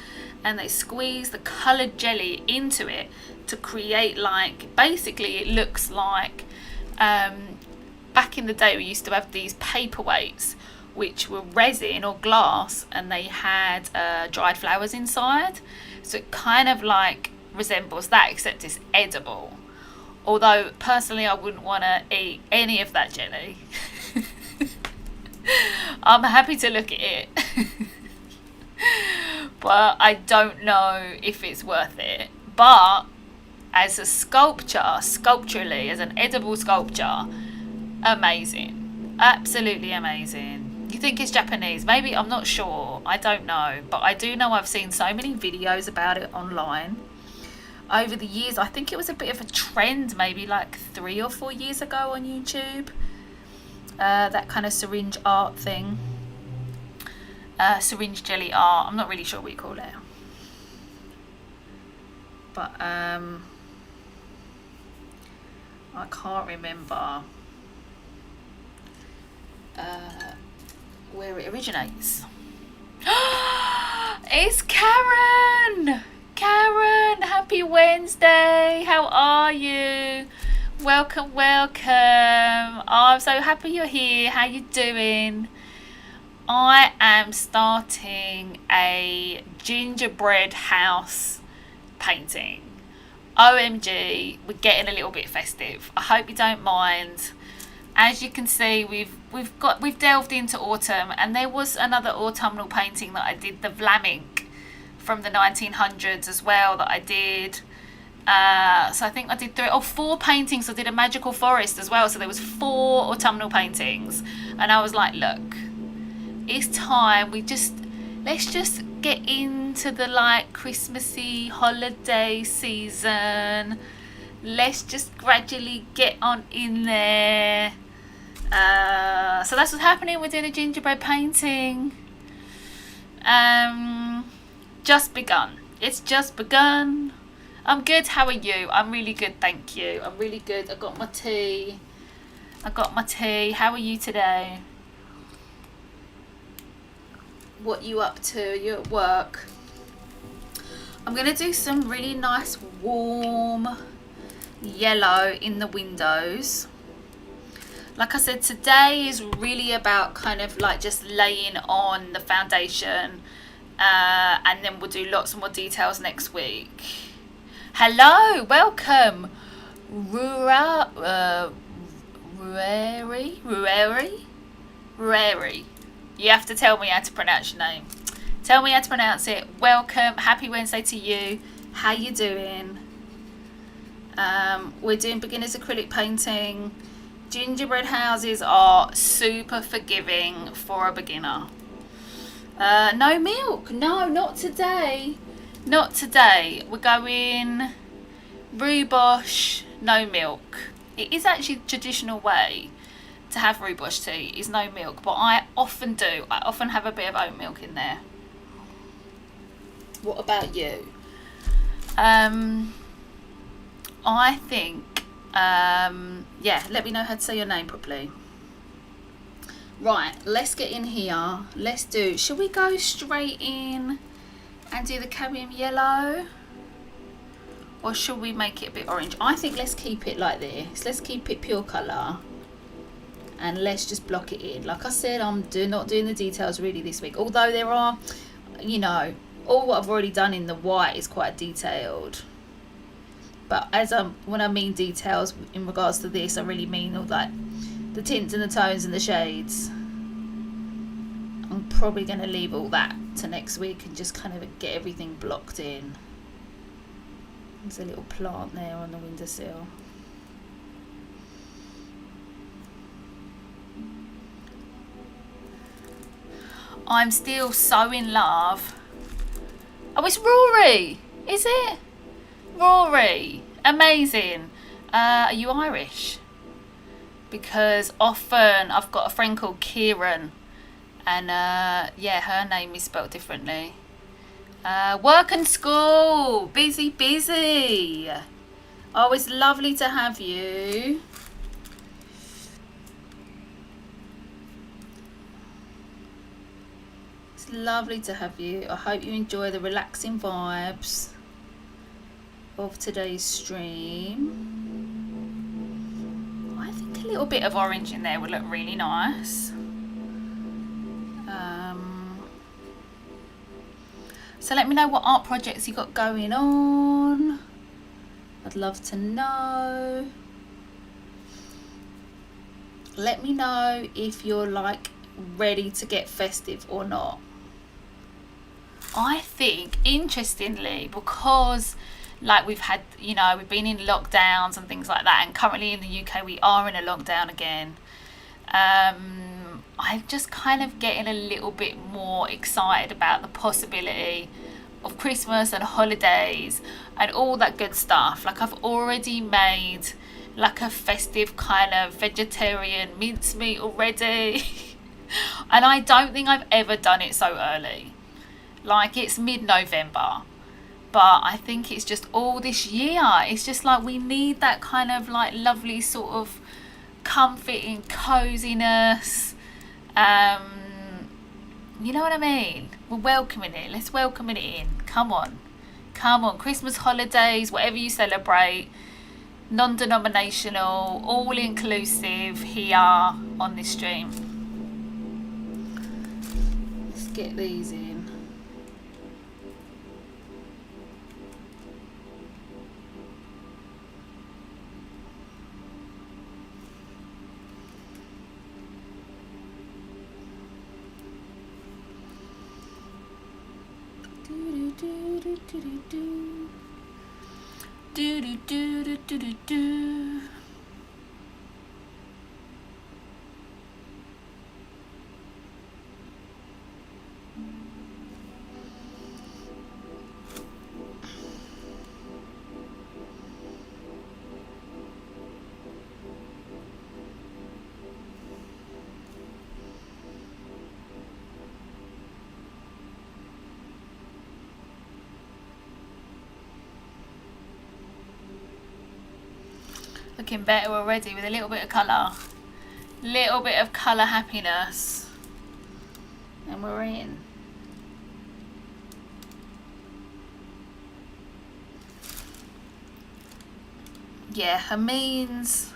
and they squeeze the coloured jelly into it to create, like, basically it looks like back in the day we used to have these paperweights which were resin or glass and they had dried flowers inside. So it kind of like resembles that, except it's edible. Although personally I wouldn't want to eat any of that jelly. I'm happy to look at it. But I don't know if it's worth it. But as a sculpture, sculpturally, as an edible sculpture, amazing. Absolutely amazing. You think it's Japanese? Maybe, I'm not sure. I don't know. But I do know I've seen so many videos about it online over the years. I think it was a bit of a trend maybe like 3 or 4 years ago on YouTube. That kind of syringe art thing. Syringe jelly art. I'm not really sure what you call it. But I can't remember where it originates. It's Karen! Karen, happy Wednesday. How are you? Welcome, welcome. Oh, I'm so happy you're here. How you doing? I am starting a gingerbread house painting. OMG, we're getting a little bit festive. I hope you don't mind. As you can see, we've delved into autumn, and there was another autumnal painting that I did, the Vlamink from the 1900s as well that I did. So I think I did 3 or 4 paintings. I did a magical forest as well, so there was 4 autumnal paintings, and I was like, look, it's time let's just get into the like Christmassy holiday season. Let's just gradually get on in there. So that's what's happening. We're doing a gingerbread painting. Just begun. It's just begun. I'm good. How are you? I'm really good, thank you. I'm really good. I got my tea. How are you today? What you up to? You at work? I'm going to do some really nice warm yellow in the windows. Like I said, today is really about kind of like just laying on the foundation, and then we'll do lots more details next week. Hello, welcome. Rueri. You have to tell me how to pronounce your name. Tell me how to pronounce it. Welcome. Happy Wednesday to you. How you doing? We're doing beginner's acrylic painting. Gingerbread houses are super forgiving for a beginner. No milk. No, not today. Not today. We're going rhubarb, no milk. It is actually the traditional way to have rooibos tea is no milk, but I often do. I often have a bit of oat milk in there. What about you? I think, yeah, let me know how to say your name properly. Right, let's get in here. Let's do, should we go straight in and do the cadmium yellow? Or should we make it a bit orange? I think let's keep it like this. Let's keep it pure colour. And let's just block it in. Like I said, I'm not doing the details really this week. Although there are, you know, all what I've already done in the white is quite detailed. But when I mean details in regards to this, I really mean all like the tints and the tones and the shades. I'm probably going to leave all that to next week and just kind of get everything blocked in. There's a little plant there on the windowsill. I'm still so in love. Oh, it's Rory, is it? Rory, amazing. Are you Irish? Because often I've got a friend called Kieran, and yeah, her name is spelled differently. Work and school, busy. Oh, it's lovely to have you. It's lovely to have you. I hope you enjoy the relaxing vibes of today's stream. I think a little bit of orange in there would look really nice. So let me know what art projects you got going on. I'd love to know. Let me know if you're like ready to get festive or not. I think, interestingly, because like we've had, you know, we've been in lockdowns and things like that, and currently in the UK we are in a lockdown again. I'm just kind of getting a little bit more excited about the possibility of Christmas and holidays and all that good stuff. Like I've already made like a festive kind of vegetarian mincemeat already. And I don't think I've ever done it so early. Like it's mid-November, but I think it's just all this year. It's just like we need that kind of like lovely sort of comfort and coziness. You know what I mean? We're welcoming it. Let's welcome it in. Come on. Christmas holidays, whatever you celebrate, non-denominational, all-inclusive here on this stream. Let's get these in. Looking better already with a little bit of colour. Little bit of colour happiness. And we're in. Yeah, Hermine's,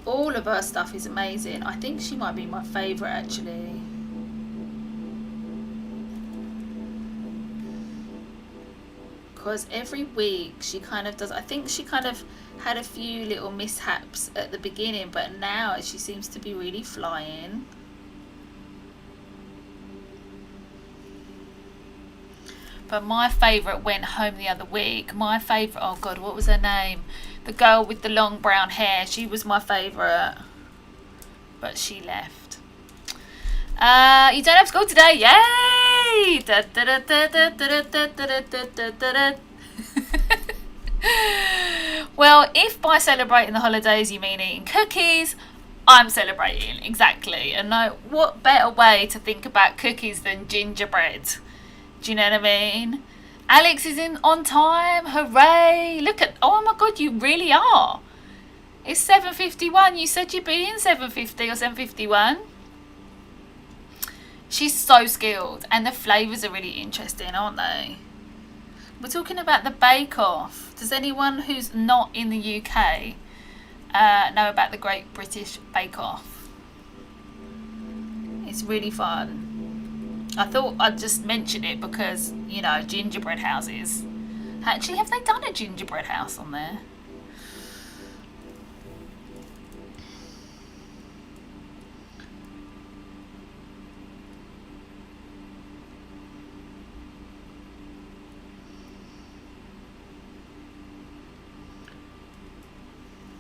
all of her stuff is amazing. I think she might be my favourite actually. Because every week she kind of does, I think she kind of had a few little mishaps at the beginning, but now she seems to be really flying. But my favourite went home the other week. My favourite, oh God, what was her name? The girl with the long brown hair. She was my favourite. But she left. You don't have school today. Yay! Da, da, da, da, da, da, da, da, da, da, da, da. Well, if by celebrating the holidays you mean eating cookies, I'm celebrating, exactly. And no, what better way to think about cookies than gingerbread? Do you know what I mean? Alex is in on time, hooray! Look at, oh my god, you really are. It's 7:51. You said you'd be in 7:50 or 7:51. She's so skilled, and the flavours are really interesting, aren't they? We're talking about the Bake Off. Does anyone who's not in the UK know about the Great British Bake Off? It's really fun. I thought I'd just mention it because, you know, gingerbread houses. Actually, have they done a gingerbread house on there?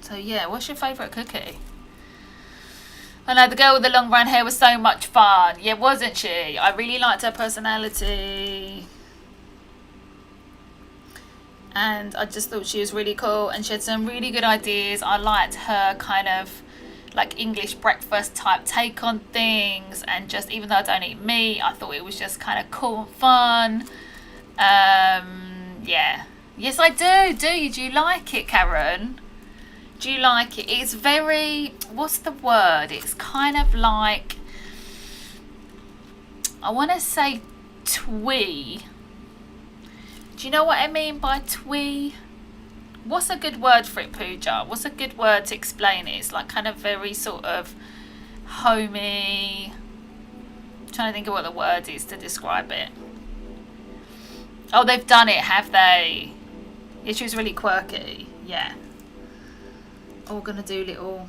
So yeah, what's your favourite cookie? I know the girl with the long brown hair was so much fun. Yeah, wasn't she? I really liked her personality. And I just thought she was really cool, and she had some really good ideas. I liked her kind of like English breakfast type take on things, and just, even though I don't eat meat, I thought it was just kind of cool and fun. Yeah. Yes, I do. Do you like it, Karen? Do you like it? It's very, what's the word? It's kind of like, I want to say twee. Do you know what I mean by twee? What's a good word for it, Pooja? What's a good word to explain it? It's like kind of very sort of homey. I'm trying to think of what the word is to describe it. Oh, they've done it, have they? Yeah, she was really quirky. Yeah. Oh, we're going to do little...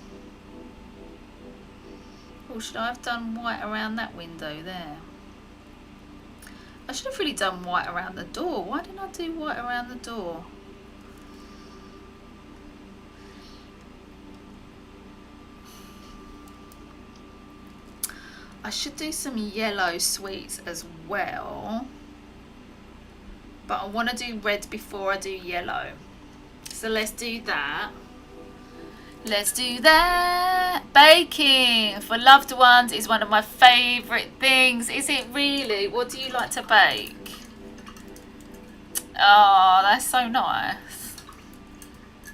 Oh, should I have done white around that window there? I should have really done white around the door. Why didn't I do white around the door? I should do some yellow sweets as well. But I want to do red before I do yellow. So let's do that. Let's do that. Baking for loved ones is one of my favourite things. Is it really? What do you like to bake? Oh, that's so nice.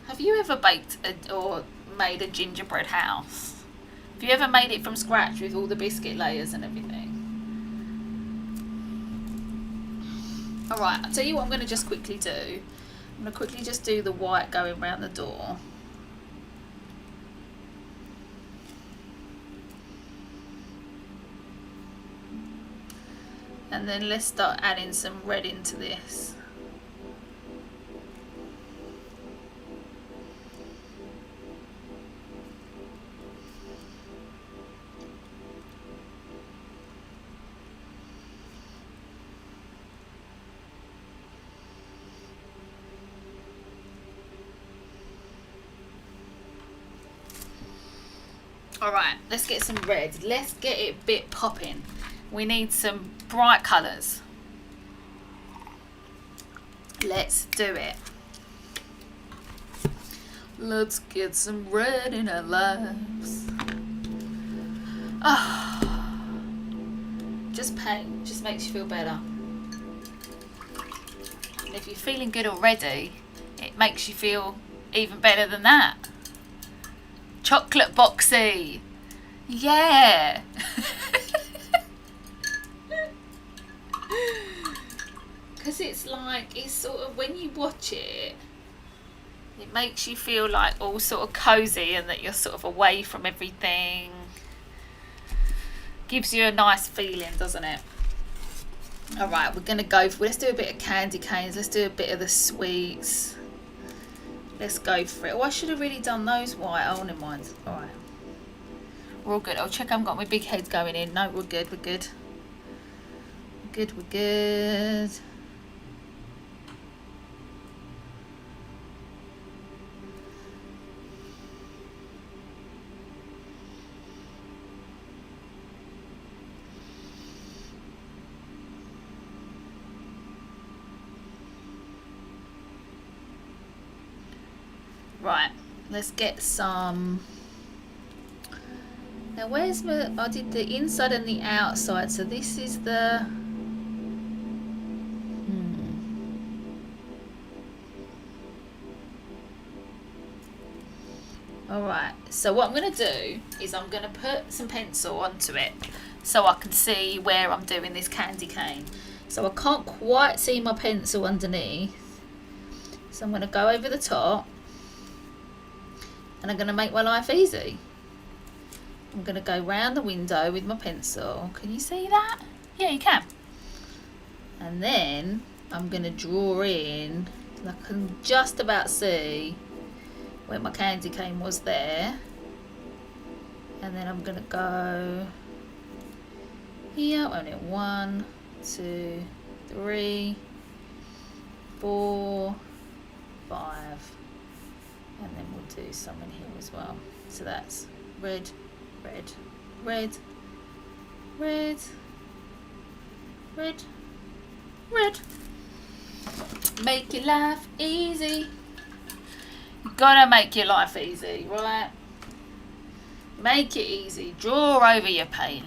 Have you ever baked or made a gingerbread house? Have you ever made it from scratch with all the biscuit layers and everything? Alright, I'll tell you what I'm going to just quickly do. I'm going to quickly just do the white going around the door. And then let's start adding some red into this. Alright, let's get some red. Let's get it a bit popping. We need some bright colours. Let's do it. Let's get some red in our lives. Oh, just paint just makes you feel better. And if you're feeling good already, it makes you feel even better than that. Chocolate boxy. Yeah. Because it's like, it's sort of, when you watch it, it makes you feel like all sort of cozy and that you're sort of away from everything. Gives you a nice feeling, doesn't it? Alright, we're going to go for, let's do a bit of candy canes, let's do a bit of the sweets. Let's go for it. Oh, I should have really done those white. Oh, never mind. Alright. We're all good. I'll check I haven't got my big head going in. No, we're good, we're good. We're good, we're good. Right, let's get some. Now where's my, I did the inside and the outside, so this is the, Alright, so what I'm going to do is I'm going to put some pencil onto it so I can see where I'm doing this candy cane. So I can't quite see my pencil underneath, so I'm going to go over the top and I'm going to make my life easy. I'm going to go round the window with my pencil. Can you see that? Yeah, you can. And then I'm going to draw in, I can just about see where my candy cane was there. And then I'm going to go here, only 1, 2, 3, 4, 5. And then we'll do some in here as well. So that's red, red, red, red, red, red. Make your life easy. You gotta make your life easy, right? Make it easy. Draw over your paint.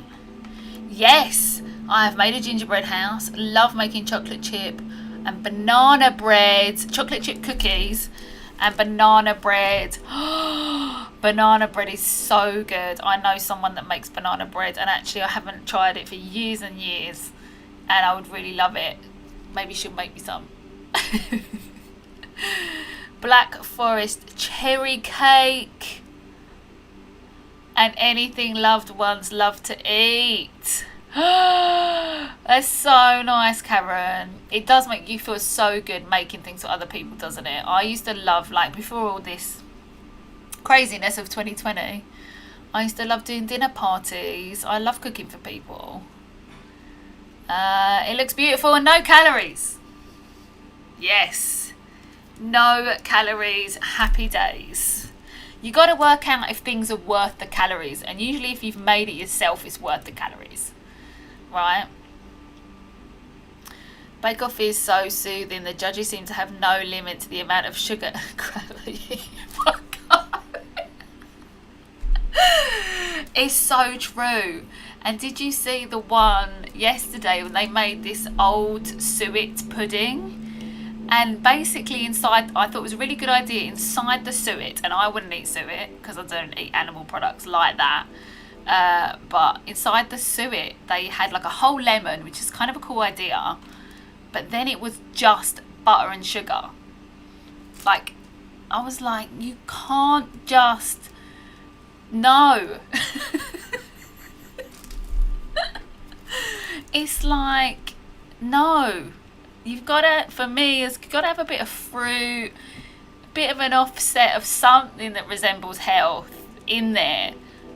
Yes, I have made a gingerbread house. Love making chocolate chip and banana bread, chocolate chip cookies and banana bread. Banana bread is so good. I know someone that makes banana bread, and actually I haven't tried it for years and years, and I would really love it. Maybe she'll make me some. Black Forest cherry cake and anything loved ones love to eat. That's so nice, Karen. It does make you feel so good making things for other people, doesn't it? I used to love, like, before all this craziness of 2020, I used to love doing dinner parties. I love cooking for people. It looks beautiful and no calories. Yes, no calories, happy days. You got to work out if things are worth the calories, and usually if you've made it yourself, it's worth the calories, right? Bake Off is so soothing. The judges seem to have no limit to the amount of sugar. It's so true. And did you see the one yesterday when they made this old suet pudding? And basically inside, I thought it was a really good idea, inside the suet, and I wouldn't eat suet because I don't eat animal products like that, but inside the suet they had like a whole lemon, which is kind of a cool idea, but then it was just butter and sugar. Like, I was like, you can't just, no. It's like, no. You've got to, for me, it's got to have a bit of fruit, a bit of an offset of something that resembles health in there,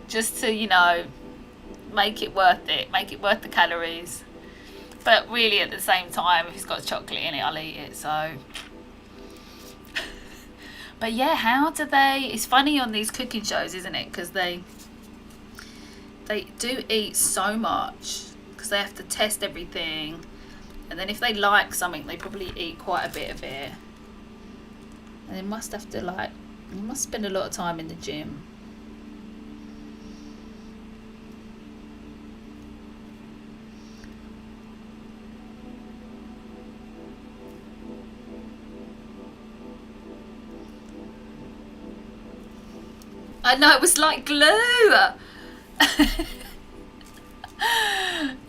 just to, you know, make it worth it, make it worth the calories. But really, at the same time, if it's got chocolate in it, I'll eat it. So, but yeah, how do they? It's funny on these cooking shows, isn't it? Because they do eat so much because they have to test everything. And then if they like something, they probably eat quite a bit of it. And they must have to, like, they must spend a lot of time in the gym. I know, it was like glue.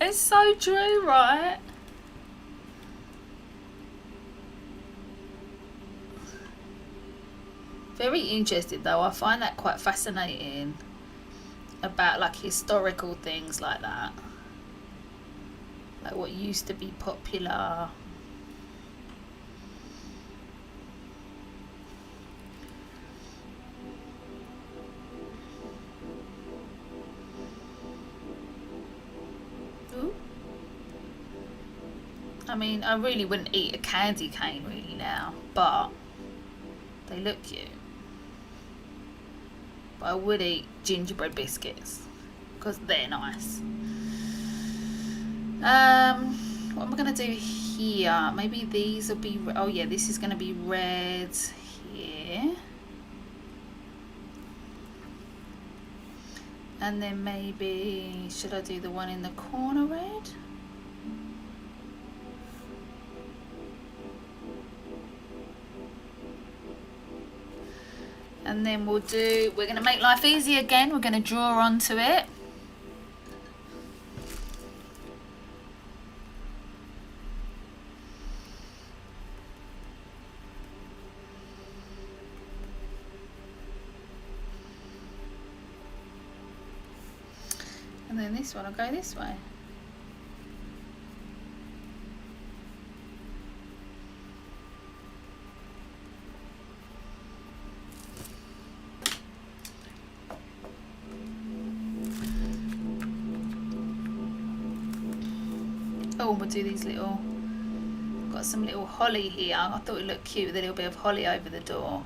It's so true, right? Very interested though. I find that quite fascinating about like historical things like that, like what used to be popular. Ooh. I mean, I really wouldn't eat a candy cane really now, but they look cute. But I would eat gingerbread biscuits because they're nice. What am I going to do here? Maybe these will be, oh yeah, this is going to be red here. And then maybe, should I do the one in the corner red? And then we're going to make life easy again. We're going to draw onto it. And then this one, I'll go this way. Oh, we'll do these little, got some little holly here. I thought it looked cute with a little bit of holly over the door.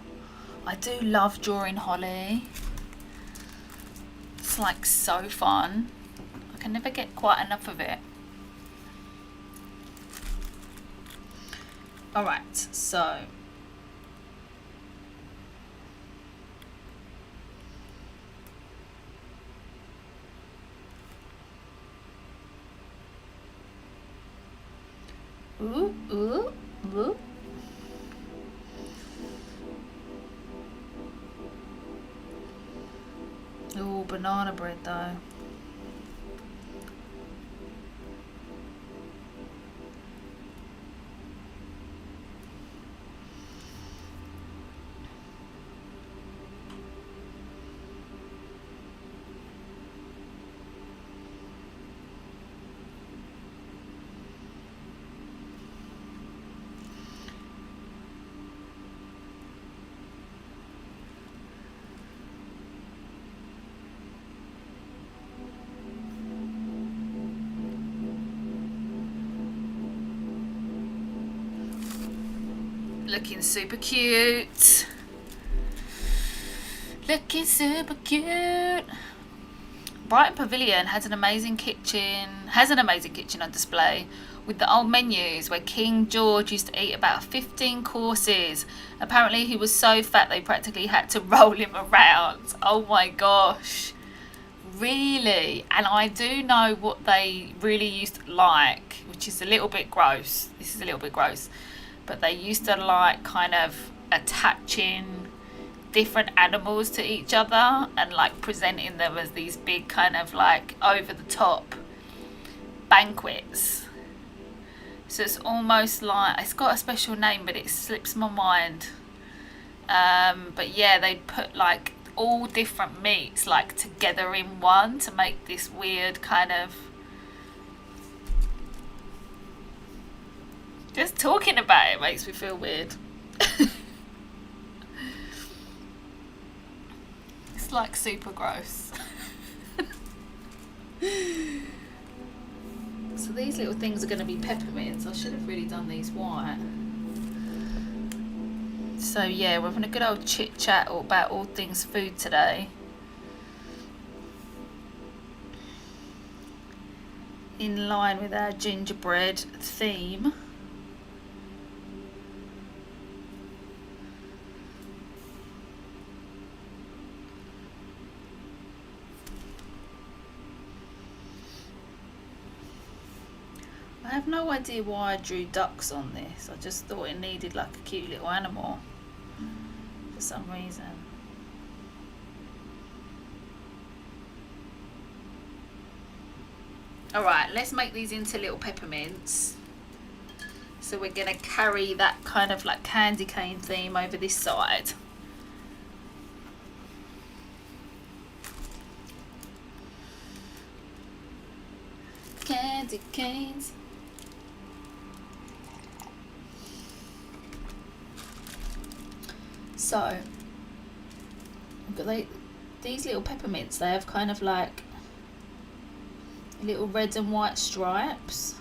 I do love drawing holly. It's like so fun. I can never get quite enough of it. Alright, so ooh, ooh, ooh. Ooh, banana bread though. Looking super cute. Looking super cute. Brighton Pavilion has an amazing kitchen on display with the old menus where King George used to eat about 15 courses. Apparently he was so fat they practically had to roll him around. Oh my gosh. Really? And I do know what they really used to like, which is a little bit gross. This is a little bit gross. But they used to like kind of attaching different animals to each other and like presenting them as these big kind of like over the top banquets. So it's almost like, it's got a special name but it slips my mind. But yeah, they'd put like all different meats like together in one to make this weird kind of, just talking about it makes me feel weird. It's like super gross. So these little things are going to be peppermints. I should have really done these white. So yeah, we're having a good old chit chat about all things food today. In line with our gingerbread theme. I have no idea why I drew ducks on this. I just thought it needed like a cute little animal for some reason. Alright, let's make these into little peppermints. So we're going to carry that kind of like candy cane theme over this side. Candy canes. So, these little peppermints, they have kind of like little red and white stripes.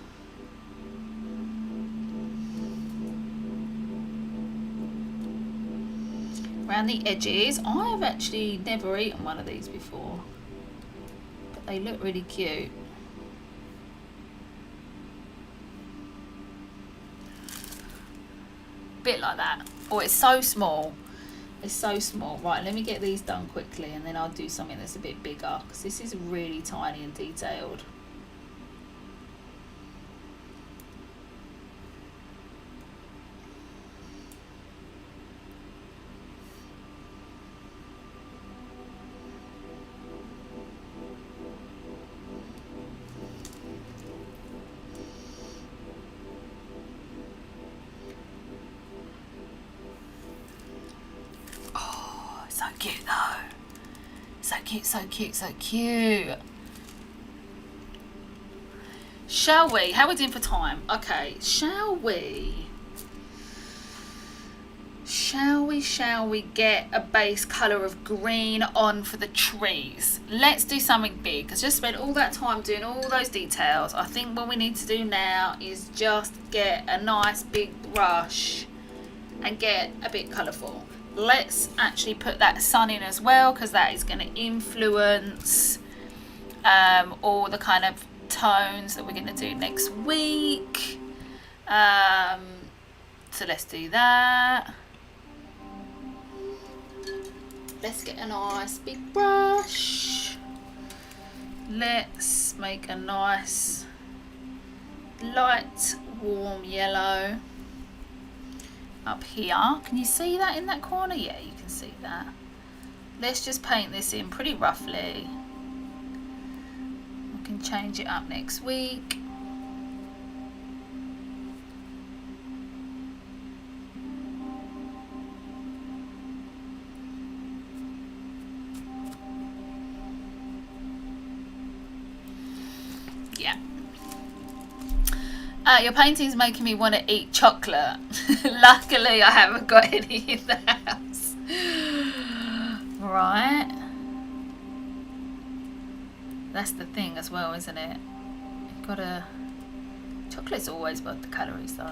Around the edges. I have actually never eaten one of these before, but they look really cute. Bit like that. Oh, it's so small. It's so small. Right, let me get these done quickly and then I'll do something that's a bit bigger, because this is really tiny and detailed. So cute though. So cute, so cute, so cute. Shall we? How are we doing for time? Okay, shall we get a base colour of green on for the trees? Let's do something big, because just spent all that time doing all those details. I think what we need to do now is just get a nice big brush and get a bit colourful. Let's actually put that sun in as well, because that is going to influence all the kind of tones that we're going to do next week. So let's do that. Let's get a nice big brush. Let's make a nice light warm yellow up here. Can you see that in that corner? Yeah, you can see that. Let's just paint this in pretty roughly. We can change it up next week. Yeah. Your painting's making me want to eat chocolate. Luckily, I haven't got any in the house. Right. That's the thing as well, isn't it? You've got to... Chocolate's always worth the calories, though.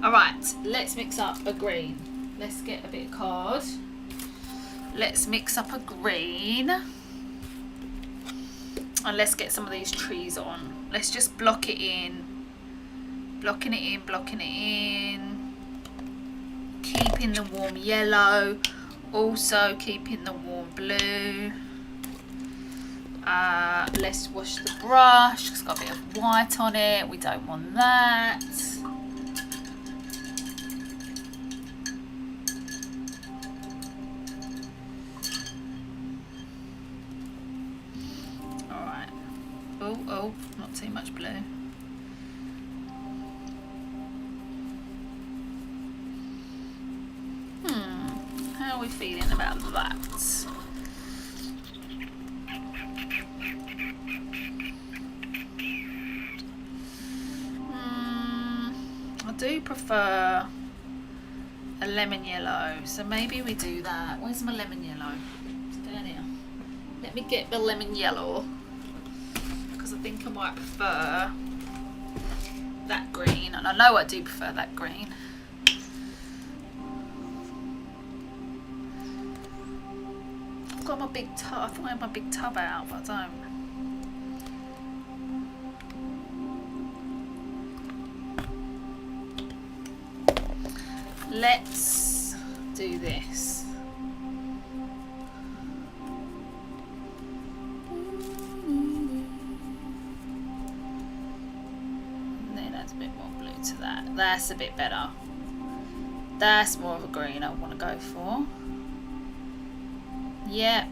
Alright, let's mix up a green. Let's get a bit of card. Let's mix up a green. And let's get some of these trees on. Let's just block it in. Blocking it in, blocking it in. Keeping the warm yellow. Also keeping the warm blue. Let's wash the brush. It's got a bit of white on it. We don't want that. Alright. Oh, not too much blue. How are we feeling about that? I do prefer a lemon yellow, so maybe we do that. Where's my lemon yellow? It's down here. Let me get the lemon yellow, because I think I might prefer that green, and I know I do prefer that green. I've got my big tub. I thought I had my big tub out, but I don't. Let's do this. And then add a bit more blue to that. That's a bit better. That's more of a green I want to go for. Yep.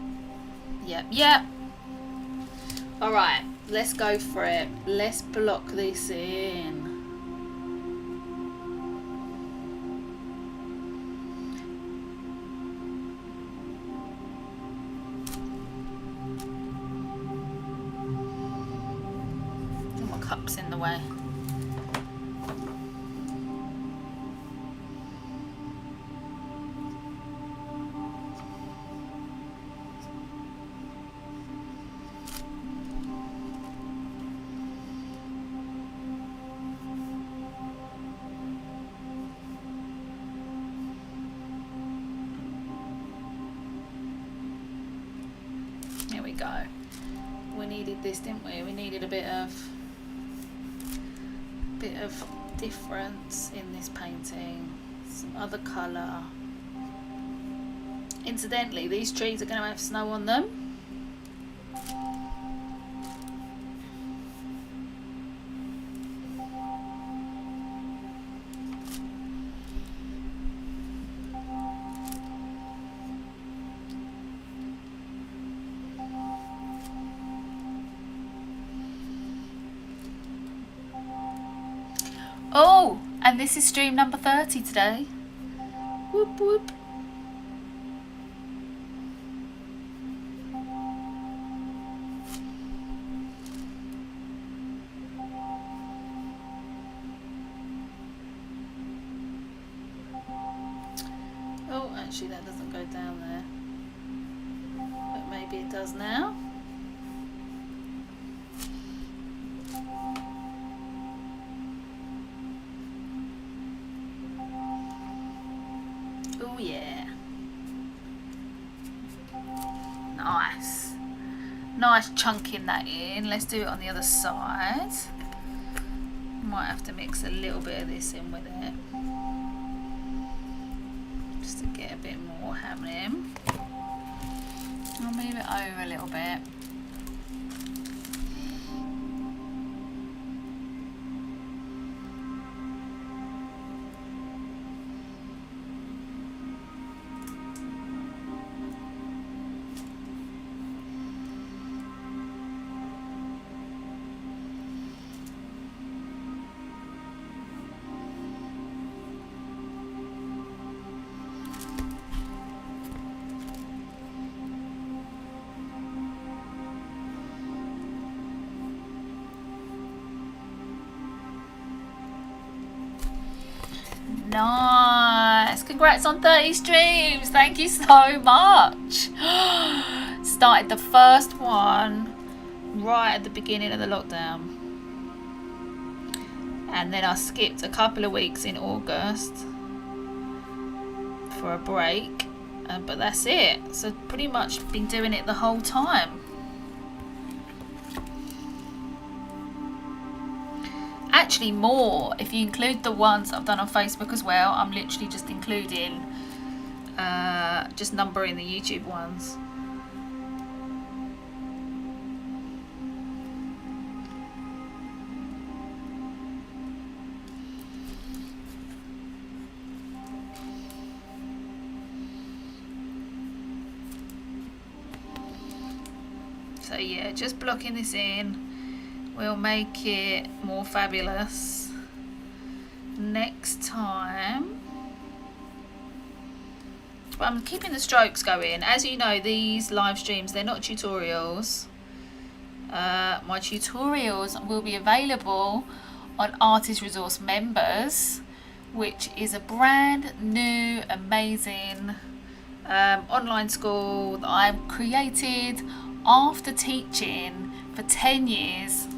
Alright, let's go for it. Let's block this in. My cup's in the way. Go. We needed this, didn't we? We needed a bit of difference in this painting. Some other colour. Incidentally, these trees are going to have snow on them. Oh, and this is stream number 30 today. Whoop whoop. Oh, actually that doesn't go down there. But maybe it does now. Oh yeah. Nice. Nice chunking that in. Let's do it on the other side. Might have to mix a little bit of this in with it. Just to get a bit more happening. I'll move it over a little bit. Nice. Congrats on 30 streams. Thank you so much. Started the first one right at the beginning of the lockdown. And then I skipped a couple of weeks in August for a break. But that's it. So pretty much been doing it the whole time. Actually more if you include the ones I've done on Facebook as well. I'm literally just including just numbering the YouTube ones. So yeah, just blocking this in will make it more fabulous next time. But I'm keeping the strokes going. As you know, these live streams, they're not tutorials. My tutorials will be available on Artist Resource Members, which is a brand new, amazing online school that I've created after teaching for 10 years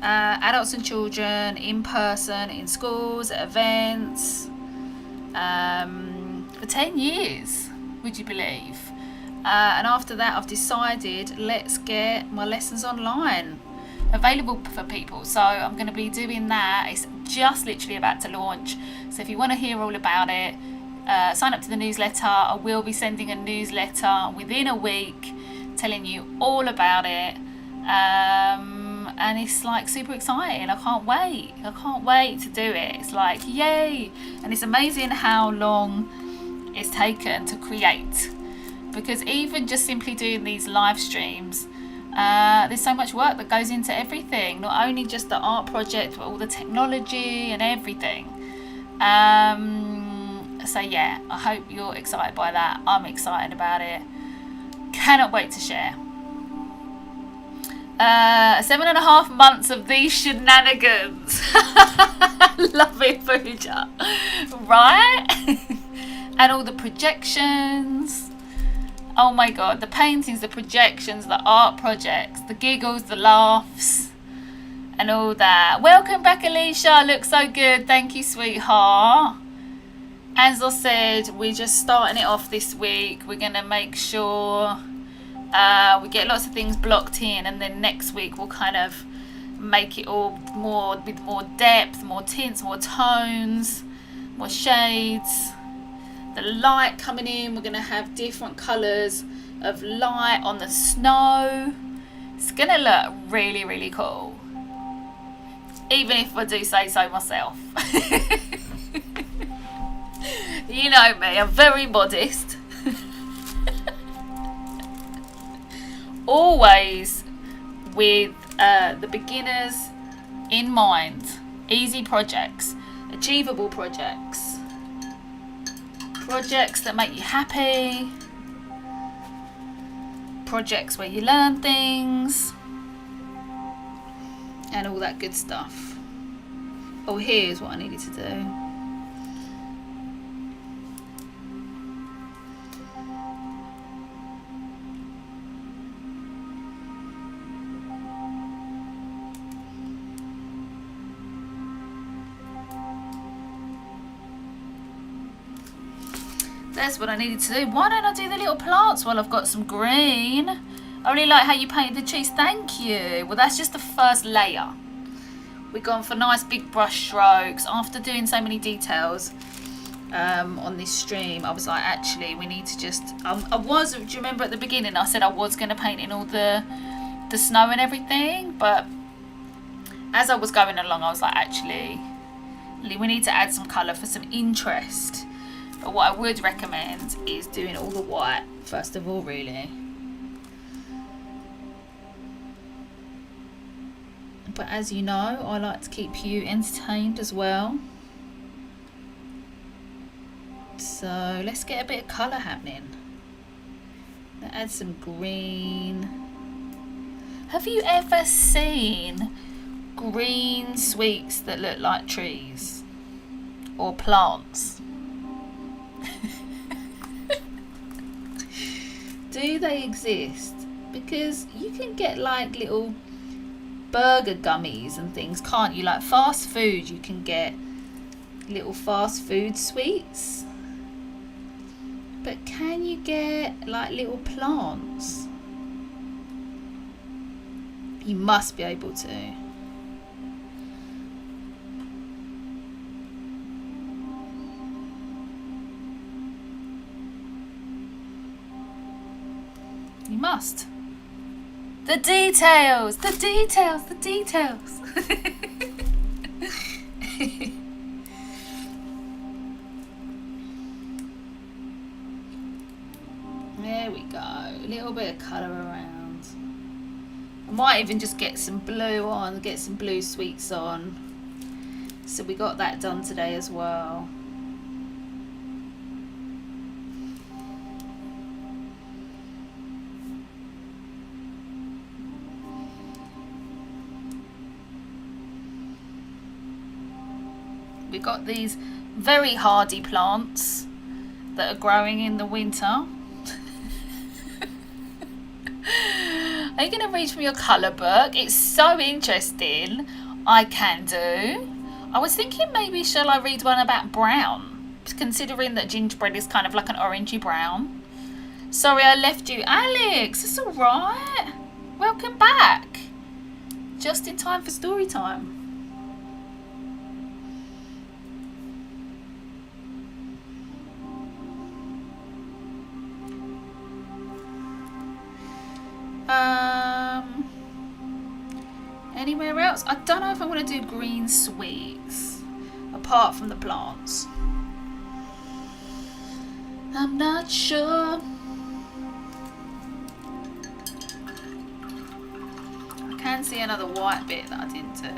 adults and children in person, in schools, at events, for 10 years, would you believe? And after that I've decided, let's get my lessons online available for people. So I'm going to be doing that. It's just literally about to launch. So if you want to hear all about it, sign up to the newsletter. I will be sending a newsletter within a week telling you all about it. And it's like super exciting. I can't wait to do it. It's like yay. And it's amazing how long it's taken to create, because even just simply doing these live streams, there's so much work that goes into everything, not only just the art project but all the technology and everything. So yeah, I hope you're excited by that. I'm excited about it. Cannot wait to share. 7.5 months of these shenanigans. Love it, Pooja. Right? And all the projections. Oh my god, the paintings, the projections, the art projects, the giggles, the laughs, and all that. Welcome back, Alicia. Looks so good. Thank you, sweetheart. As I said, we're just starting it off this week. We're going to make sure we get lots of things blocked in, and then next week we'll kind of make it all more with more depth, more tints, more tones, more shades. the light coming in. We're going to have different colours of light on the snow. It's going to look really, really cool. Even if I do say so myself. You know me, I'm very modest. Always with the beginners in mind. Easy projects, achievable projects, projects that make you happy, projects where you learn things, and all that good stuff. Oh, here's what I needed to do. That's what I needed to do. Why don't I do the little plants while I've got some green? I really like how you painted the trees. Thank you. Well, that's just the first layer. We've gone for nice big brush strokes. After doing so many details on this stream, I was like, actually, we need to just... do you remember at the beginning I said I was going to paint in all the snow and everything? But as I was going along, I was like, actually, we need to add some colour for some interest. But what I would recommend is doing all the white first of all, really. But as you know, I like to keep you entertained as well. So let's get a bit of colour happening. Let's add some green. Have you ever seen green sweets that look like trees? Or plants? Do they exist? Because you can get like little burger gummies and things, can't you? Like fast food, you can get little fast food sweets. But can you get like little plants? You must be able to. You must. The details, the details, the details. There we go. A little bit of colour around. I might even just get some blue on, get some blue sweets on. So we got that done today as well. We've got these very hardy plants that are growing in the winter. Are you going to read from your colour book? It's so interesting. I can do. I was thinking maybe shall I read one about brown? Considering that gingerbread is kind of like an orangey brown. Sorry I left you. Alex, it's alright. Welcome back. Just in time for story time. Anywhere else? I don't know if I want to do green sweets apart from the plants. I'm not sure. I can see another white bit that I didn't do.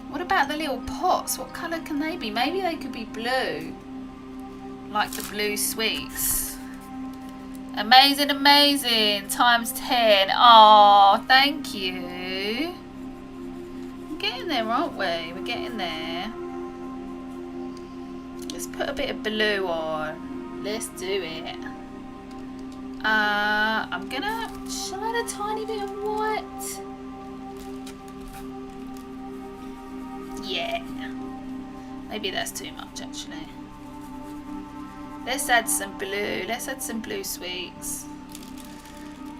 What about the little pots? What colour can they be? Maybe they could be blue, like the blue sweets. Amazing, amazing. Times 10. Oh, thank you. We're getting there, aren't we? We're getting there. Let's put a bit of blue on. Let's do it. I'm gonna add a tiny bit of white. Yeah. Maybe that's too much, actually. Let's add some blue. Let's add some blue sweets.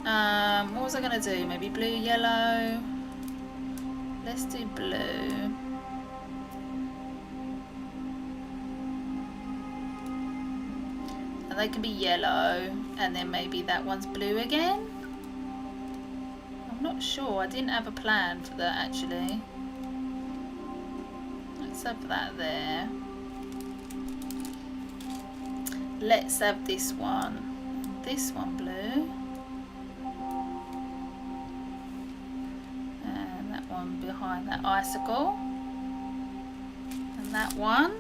What was I going to do? Maybe blue, yellow. Let's do blue. They can be yellow, and then maybe that one's blue again. I'm not sure. I didn't have a plan for that actually. Let's have that there. Let's have this one blue, and that one behind that icicle, and that one,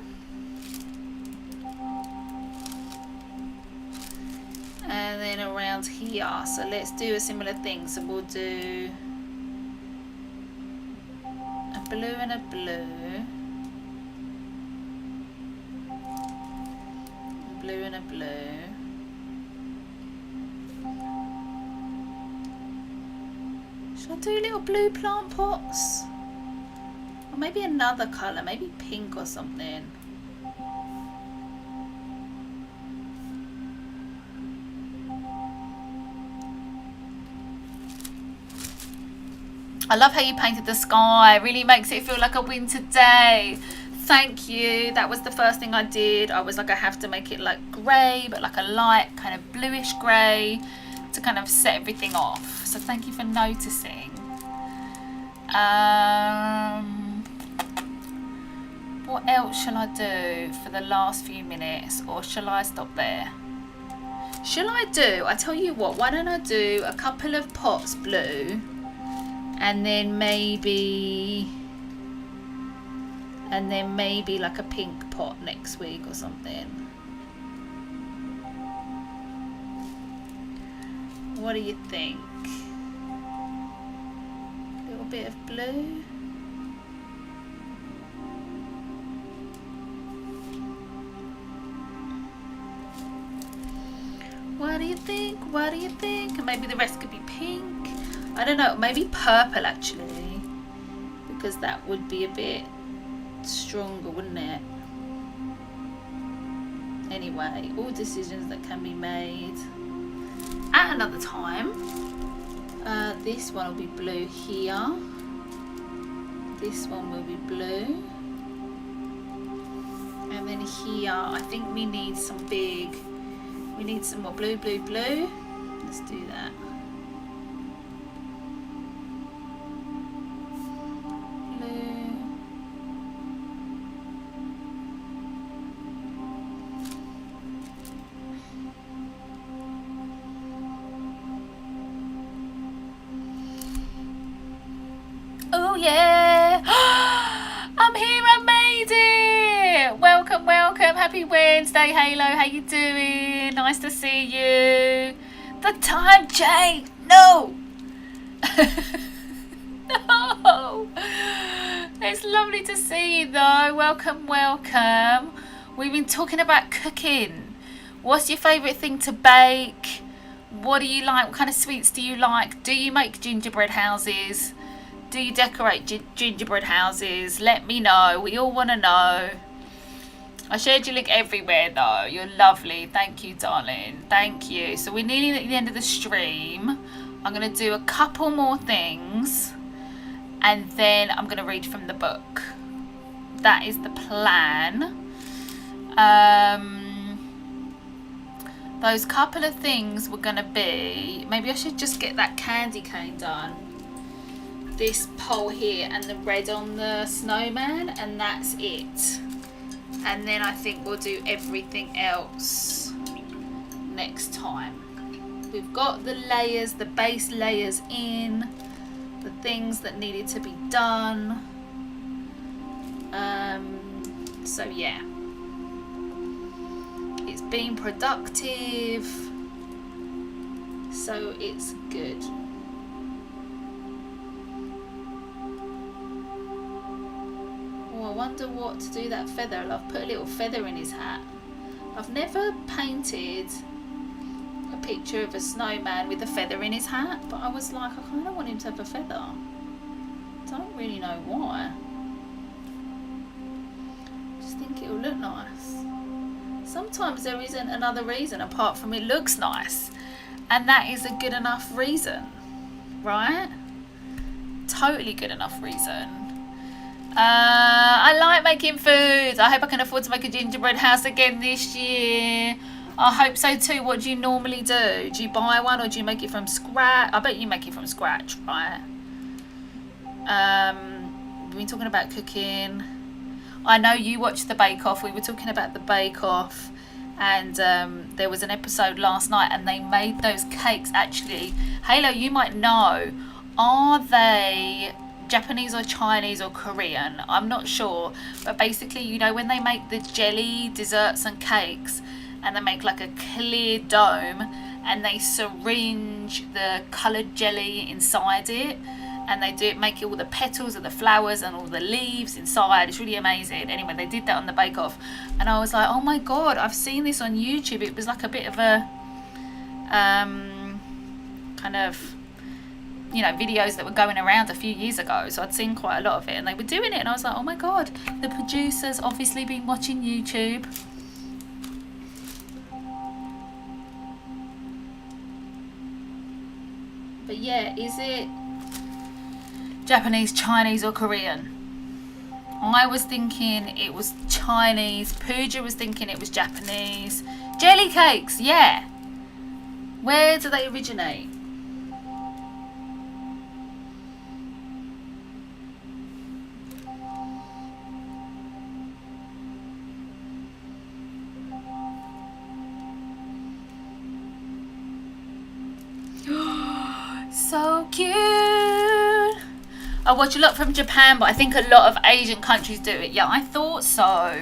and then around here. So let's do a similar thing. So we'll do a blue and a blue, a blue and a blue. Should I do little blue plant pots? Or maybe another colour, maybe pink or something. I love how you painted the sky. It really makes it feel like a winter day. Thank you. That was the first thing I did. I was like, I have to make it like grey, but like a light kind of bluish grey to kind of set everything off. So thank you for noticing. What else shall I do for the last few minutes, or shall I stop there? Shall I do, I tell you what, why don't I do a couple of pots blue, and then maybe like a pink pot next week or something. What do you think? A little bit of blue. What do you think? What do you think? Maybe the rest could be pink. I don't know, maybe purple actually, because that would be a bit stronger, wouldn't it? Anyway, all decisions that can be made at another time. This one will be blue here. This one will be blue. And then here, I think we need some more blue, blue, blue. Let's do that. Oh yeah! I'm here, I made it! Welcome, welcome, happy Wednesday, Halo, how you doing? Nice to see you. The time changed! No! No! It's lovely to see you though, welcome, welcome. We've been talking about cooking. What's your favourite thing to bake? What do you like? What kind of sweets do you like? Do you make gingerbread houses? Do you decorate gingerbread houses? Let me know. We all want to know. I shared your link everywhere though. You're lovely. Thank you, darling. Thank you. So we're nearly at the end of the stream. I'm going to do a couple more things, and then I'm going to read from the book. That is the plan. Those couple of things were going to be... Maybe I should just get that candy cane done. This pole here and the red on the snowman, and that's it. And then I think we'll do everything else next time. We've got the layers, the base layers in, the things that needed to be done. So yeah, it's been productive, so it's good. I wonder what to do that feather. I've put a little feather in his hat. I've never painted a picture of a snowman with a feather in his hat, but I was like, I kind of want him to have a feather. Don't really know why. Just think it'll look nice. Sometimes there isn't another reason apart from it looks nice, and that is a good enough reason, right? Totally good enough reason. I like making food. I hope I can afford to make a gingerbread house again this year. I hope so too. What do you normally do? Do you buy one or do you make it from scratch? I bet you make it from scratch, right? We've been talking about cooking. I know you watched the Bake Off. We were talking about the Bake Off, and there was an episode last night and they made those cakes. Actually, Halo, you might know, are they Japanese or Chinese or Korean? I'm not sure, but basically, you know, when they make the jelly desserts and cakes and they make like a clear dome and they syringe the coloured jelly inside it, and they do make all the petals of the flowers and all the leaves inside. It's really amazing. Anyway, they did that on the Bake Off, and I was like, oh my god, I've seen this on YouTube. It was like a bit of a kind of, you know, videos that were going around a few years ago, so I'd seen quite a lot of it, and they were doing it, and I was like, oh my god, the producers obviously been watching YouTube. But yeah, is it Japanese, Chinese or Korean? I was thinking it was Chinese. Pooja was thinking it was Japanese. Jelly cakes, yeah. Where do they originate? So cute. I watch a lot from Japan, but I think a lot of Asian countries do it. Yeah, I thought so.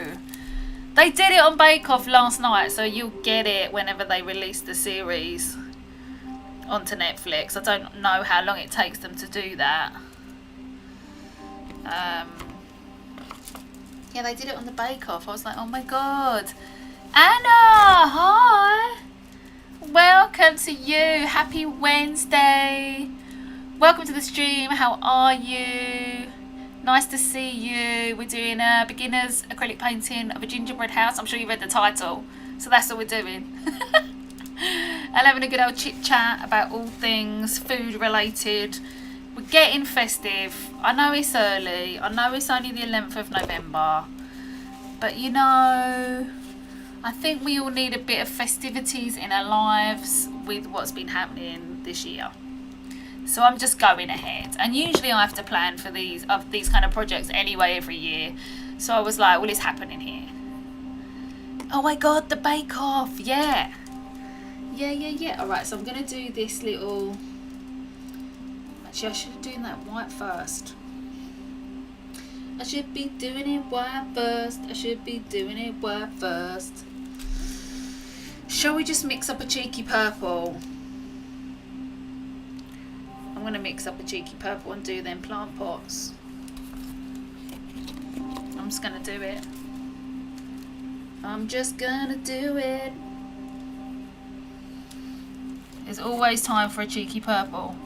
They did it on Bake Off last night, so you'll get it whenever they release the series onto Netflix. I don't know how long it takes them to do that. Yeah, they did it on the Bake Off. I was like, oh my god. Anna, hi. Welcome to you. Happy Wednesday. Welcome to the stream. How are you? Nice to see you. We're doing a beginner's acrylic painting of a gingerbread house. I'm sure you read the title, so that's what we're doing. And having a good old chit chat about all things food related. We're getting festive. I know it's early. I know it's only the 11th of November, but you know, I think we all need a bit of festivities in our lives with what's been happening this year. So I'm just going ahead. And usually I have to plan for these kind of projects anyway every year. So I was like, well, it's happening here. Oh my god, the Bake Off. Yeah. Yeah. Alright, so I'm going to do this little... Actually, I should have done that white first. I should be doing it white first. Shall we just mix up a cheeky purple? I'm going to mix up a cheeky purple and do them plant pots. I'm just going to do it. I'm just going to do it. There's always time for a cheeky purple.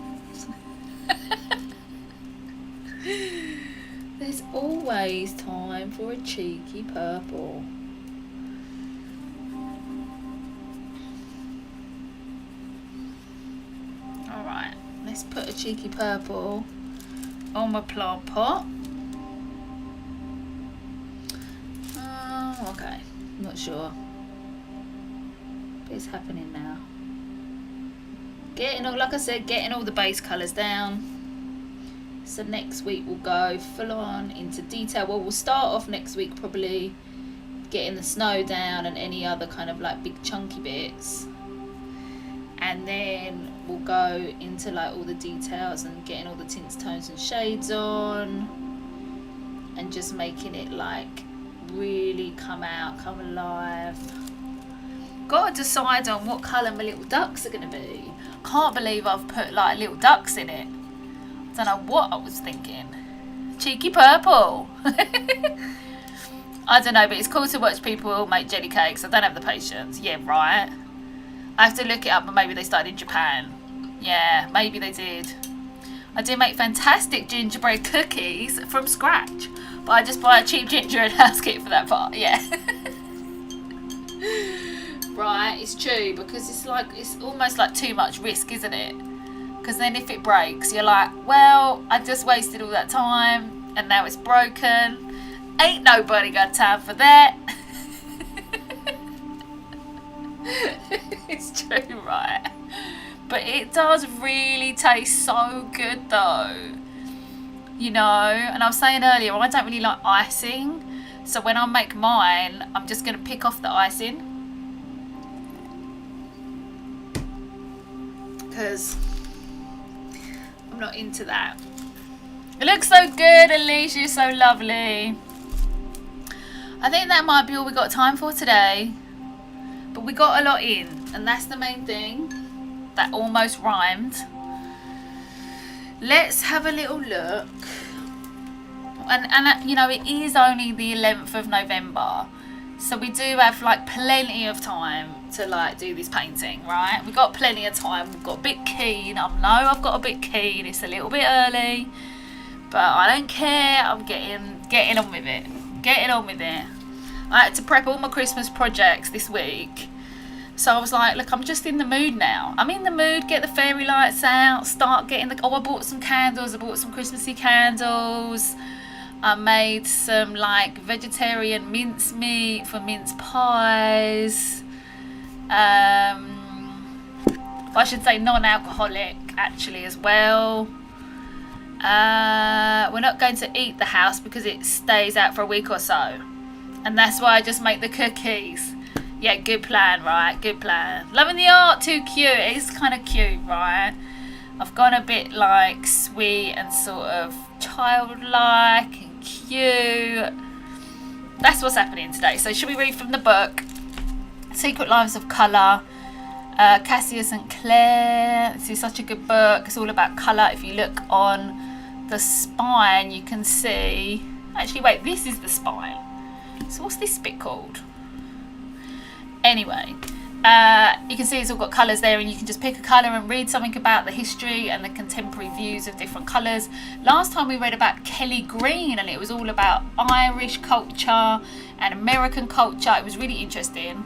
There's always time for a cheeky purple. Alright, let's put a cheeky purple on my plant pot. Oh, okay, not sure. But it's happening now. Getting all, like I said, getting all the base colours down. So next week we'll go full on into detail. Well, we'll start off next week probably getting the snow down and any other kind of like big chunky bits. And then we'll go into like all the details and getting all the tints, tones and shades on. And just making it like really come alive. Got to decide on what colour my little ducks are going to be. Can't believe I've put like little ducks in it. Don't know what I was thinking. Cheeky purple. I don't know, but it's cool to watch people make jelly cakes. I don't have the patience. Yeah, right. I have to look it up, and maybe they started in Japan. Yeah, maybe they did. I do make fantastic gingerbread cookies from scratch, but I just buy a cheap gingerbread house kit for that part. Yeah. Right, it's true, because it's almost like too much risk, isn't it? Because then if it breaks, you're like, well, I just wasted all that time and now it's broken. Ain't nobody got time for that. It's true, right? But it does really taste so good though. You know, and I was saying earlier, I don't really like icing. So when I make mine, I'm just going to pick off the icing. Because I'm not into that. It looks so good, Alicia, you're so lovely. I think that might be all we got time for today. But we got a lot in, and that's the main thing. That almost rhymed. Let's have a little look. And you know, it is only the 11th of November. So we do have like plenty of time to like do this painting, right? We've got plenty of time. We've got a bit keen. I know I've got a bit keen. It's a little bit early. But I don't care. I'm getting on with it. Getting on with it. I had to prep all my Christmas projects this week. So I was like, look, I'm just in the mood now. I'm in the mood, get the fairy lights out, start getting the... Oh, I bought some candles. I bought some Christmassy candles. I made some, like, vegetarian mincemeat for mince pies. I should say non-alcoholic, actually, as well. We're not going to eat the house because it stays out for a week or so. And that's why I just make the cookies. Yeah, good plan, right? Good plan. Loving the art, too cute. It is kind of cute, right? I've gone a bit like sweet and sort of childlike and cute. That's what's happening today. So should we read from the book? Secret Lives of Colour. Cassius and Claire. This is such a good book. It's all about colour. If you look on the spine, you can see... Actually, wait, this is the spine. So what's this bit called? Anyway, you can see it's all got colours there, and you can just pick a colour and read something about the history and the contemporary views of different colours. Last time we read about Kelly Green, and it was all about Irish culture and American culture. It was really interesting.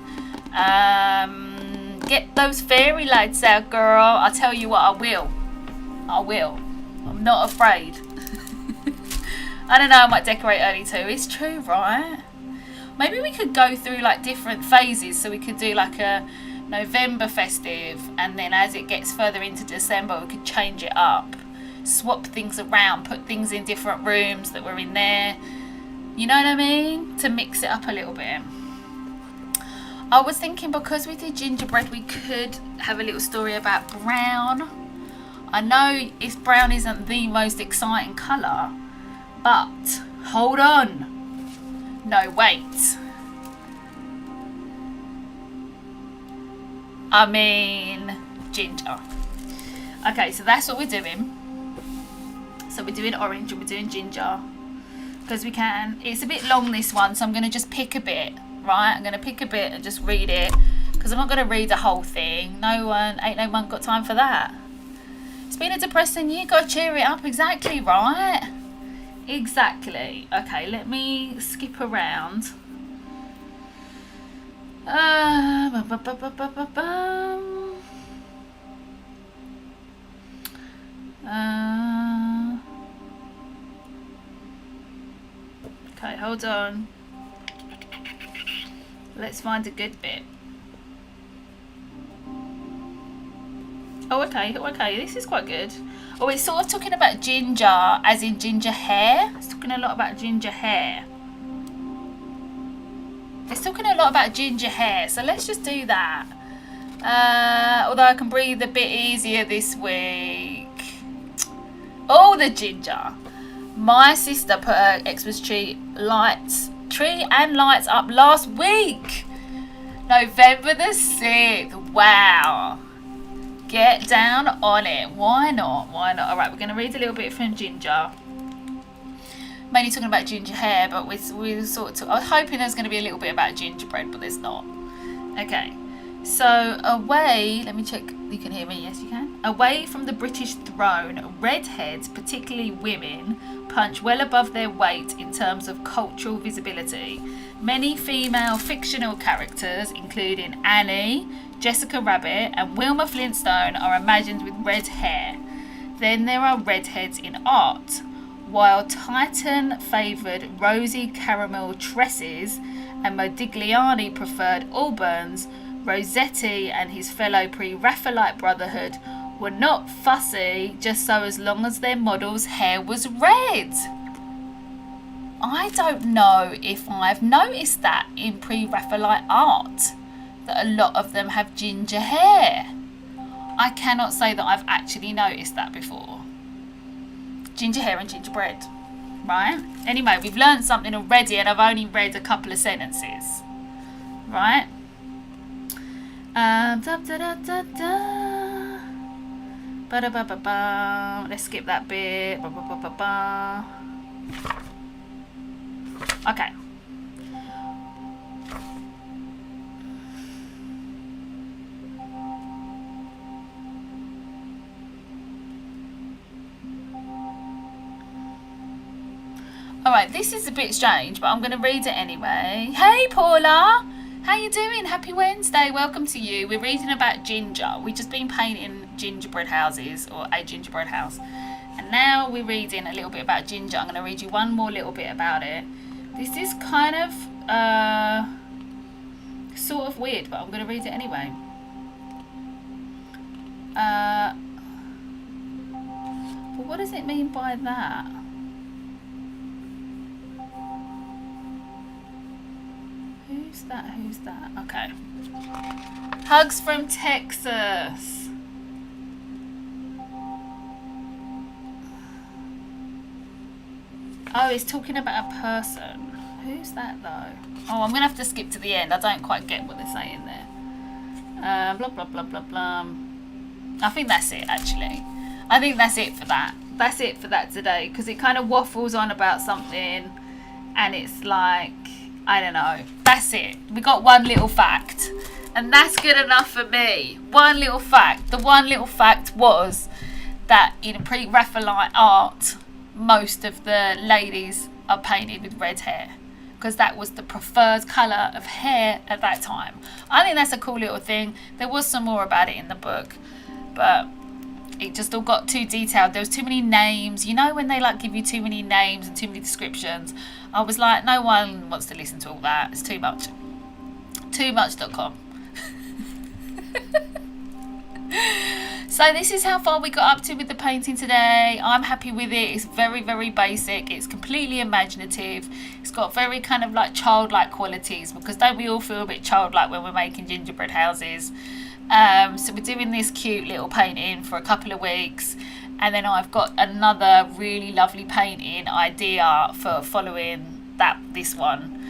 Get those fairy lights out, girl. I'll tell you what, I will. I'm not afraid. I don't know, I might decorate early too. It's true, right? Maybe we could go through like different phases. So we could do like a November festive, and then as it gets further into December, we could change it up, swap things around, put things in different rooms that were in there. You know what I mean? To mix it up a little bit. I was thinking because we did gingerbread, we could have a little story about brown. I know brown isn't the most exciting colour, but hold on. No, wait. I mean, ginger. Okay, so that's what we're doing. So we're doing orange and we're doing ginger. Because we can. It's a bit long, this one, so I'm going to just pick a bit, right? I'm going to pick a bit and just read it. Because I'm not going to read the whole thing. Ain't no one got time for that. It's been a depressing year. Got to cheer it up. Exactly, right? Exactly. Okay, let me skip around. Okay, hold on. Let's find a good bit. Oh, okay, this is quite good. Oh, it's sort of talking about ginger, as in ginger hair. It's talking a lot about ginger hair. It's talking a lot about ginger hair, so let's just do that. Although I can breathe a bit easier this week. Oh, the ginger. My sister put her Xmas tree and lights up last week. November the 6th. Wow. Get down on it. Why not? Alright, we're going to read a little bit from ginger. Mainly talking about ginger hair, but we're sort of... I was hoping there's going to be a little bit about gingerbread, but there's not. Okay. So, away... Let me check. You can hear me? Yes, you can. Away from the British throne, redheads, particularly women, punch well above their weight in terms of cultural visibility. Many female fictional characters, including Annie, Jessica Rabbit and Wilma Flintstone, are imagined with red hair. Then there are redheads in art. While Titan favoured rosy caramel tresses and Modigliani preferred auburns, Rossetti and his fellow pre-Raphaelite brotherhood were not fussy just so as long as their model's hair was red. I don't know if I've noticed that in pre-Raphaelite art, that a lot of them have ginger hair. I cannot say that I've actually noticed that before. Ginger hair and gingerbread, right? Anyway, we've learned something already and I've only read a couple of sentences, right? Let's skip that bit. Okay. Alright, this is a bit strange, but I'm going to read it anyway. Hey Paula! How you doing? Happy Wednesday. Welcome to you. We're reading about ginger. We've just been painting gingerbread houses, or a gingerbread house. And now we're reading a little bit about ginger. I'm going to read you one more little bit about it. This is kind of sort of weird, but I'm going to read it anyway. But what does it mean by that? Who's that? Okay. Hugs from Texas. Oh, he's talking about a person. Who's that though? Oh, I'm going to have to skip to the end. I don't quite get what they're saying there. Blah, blah, blah, blah, blah. I think that's it, actually. I think that's it for that. That's it for that today. Because it kind of waffles on about something. And it's like, I don't know. That's it. We got one little fact. And that's good enough for me. One little fact. The one little fact was that in pre-Raphaelite art, most of the ladies are painted with red hair. Because that was the preferred colour of hair at that time. I think that's a cool little thing. There was some more about it in the book. But it just all got too detailed. There was too many names. You know when they like give you too many names and too many descriptions? I was like, no one wants to listen to all that. It's too much. Toomuch.com. So this is how far we got up to with the painting today. I'm happy with it. It's very, very basic. It's completely imaginative. It's got very kind of like childlike qualities, because don't we all feel a bit childlike when we're making gingerbread houses? So we're doing this cute little painting for a couple of weeks, and then I've got another really lovely painting idea for following this one.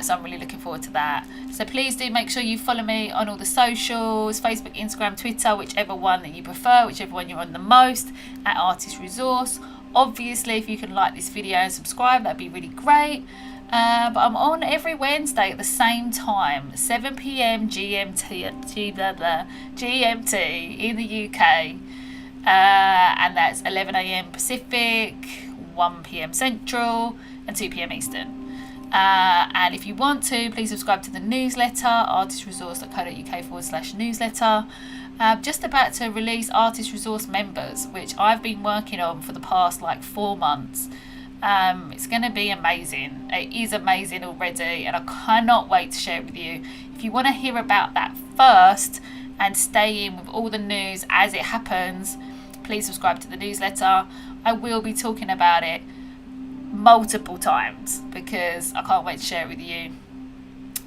So I'm really looking forward to that. So please do make sure you follow me on all the socials, Facebook, Instagram, Twitter, whichever one that you prefer, whichever one you're on the most, at Artist Resource. Obviously, if you can like this video and subscribe, that'd be really great. But I'm on every Wednesday at the same time, 7 p.m. GMT in the UK. And that's 11 a.m. Pacific, 1 p.m. Central, and 2 p.m. Eastern. And if you want to, please subscribe to the newsletter, artistresource.co.uk/newsletter. Just about to release Artist Resource members, which I've been working on for the past like 4 months. It's going to be amazing. It is amazing already, and I cannot wait to share it with you. If you want to hear about that first and stay in with all the news as it happens, please subscribe to the newsletter. I will be talking about it multiple times because I can't wait to share it with you.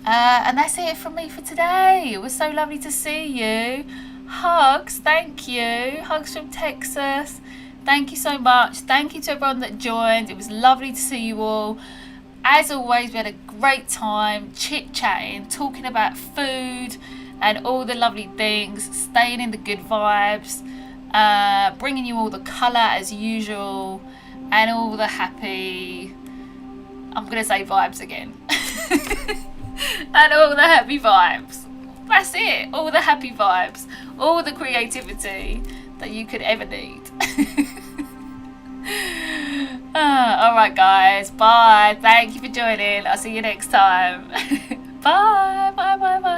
And that's it from me for today. It was so lovely to see you. Hugs, thank you. Hugs from Texas. Thank you so much. Thank you to everyone that joined. It was lovely to see you all. As always, we had a great time chit-chatting, talking about food and all the lovely things, staying in the good vibes, bringing you all the colour as usual, and all the happy, I'm going to say vibes again, and all the happy vibes. That's it, all the happy vibes, all the creativity that you could ever need. Alright guys, bye. Thank you for joining. I'll see you next time. Bye, bye, bye, bye.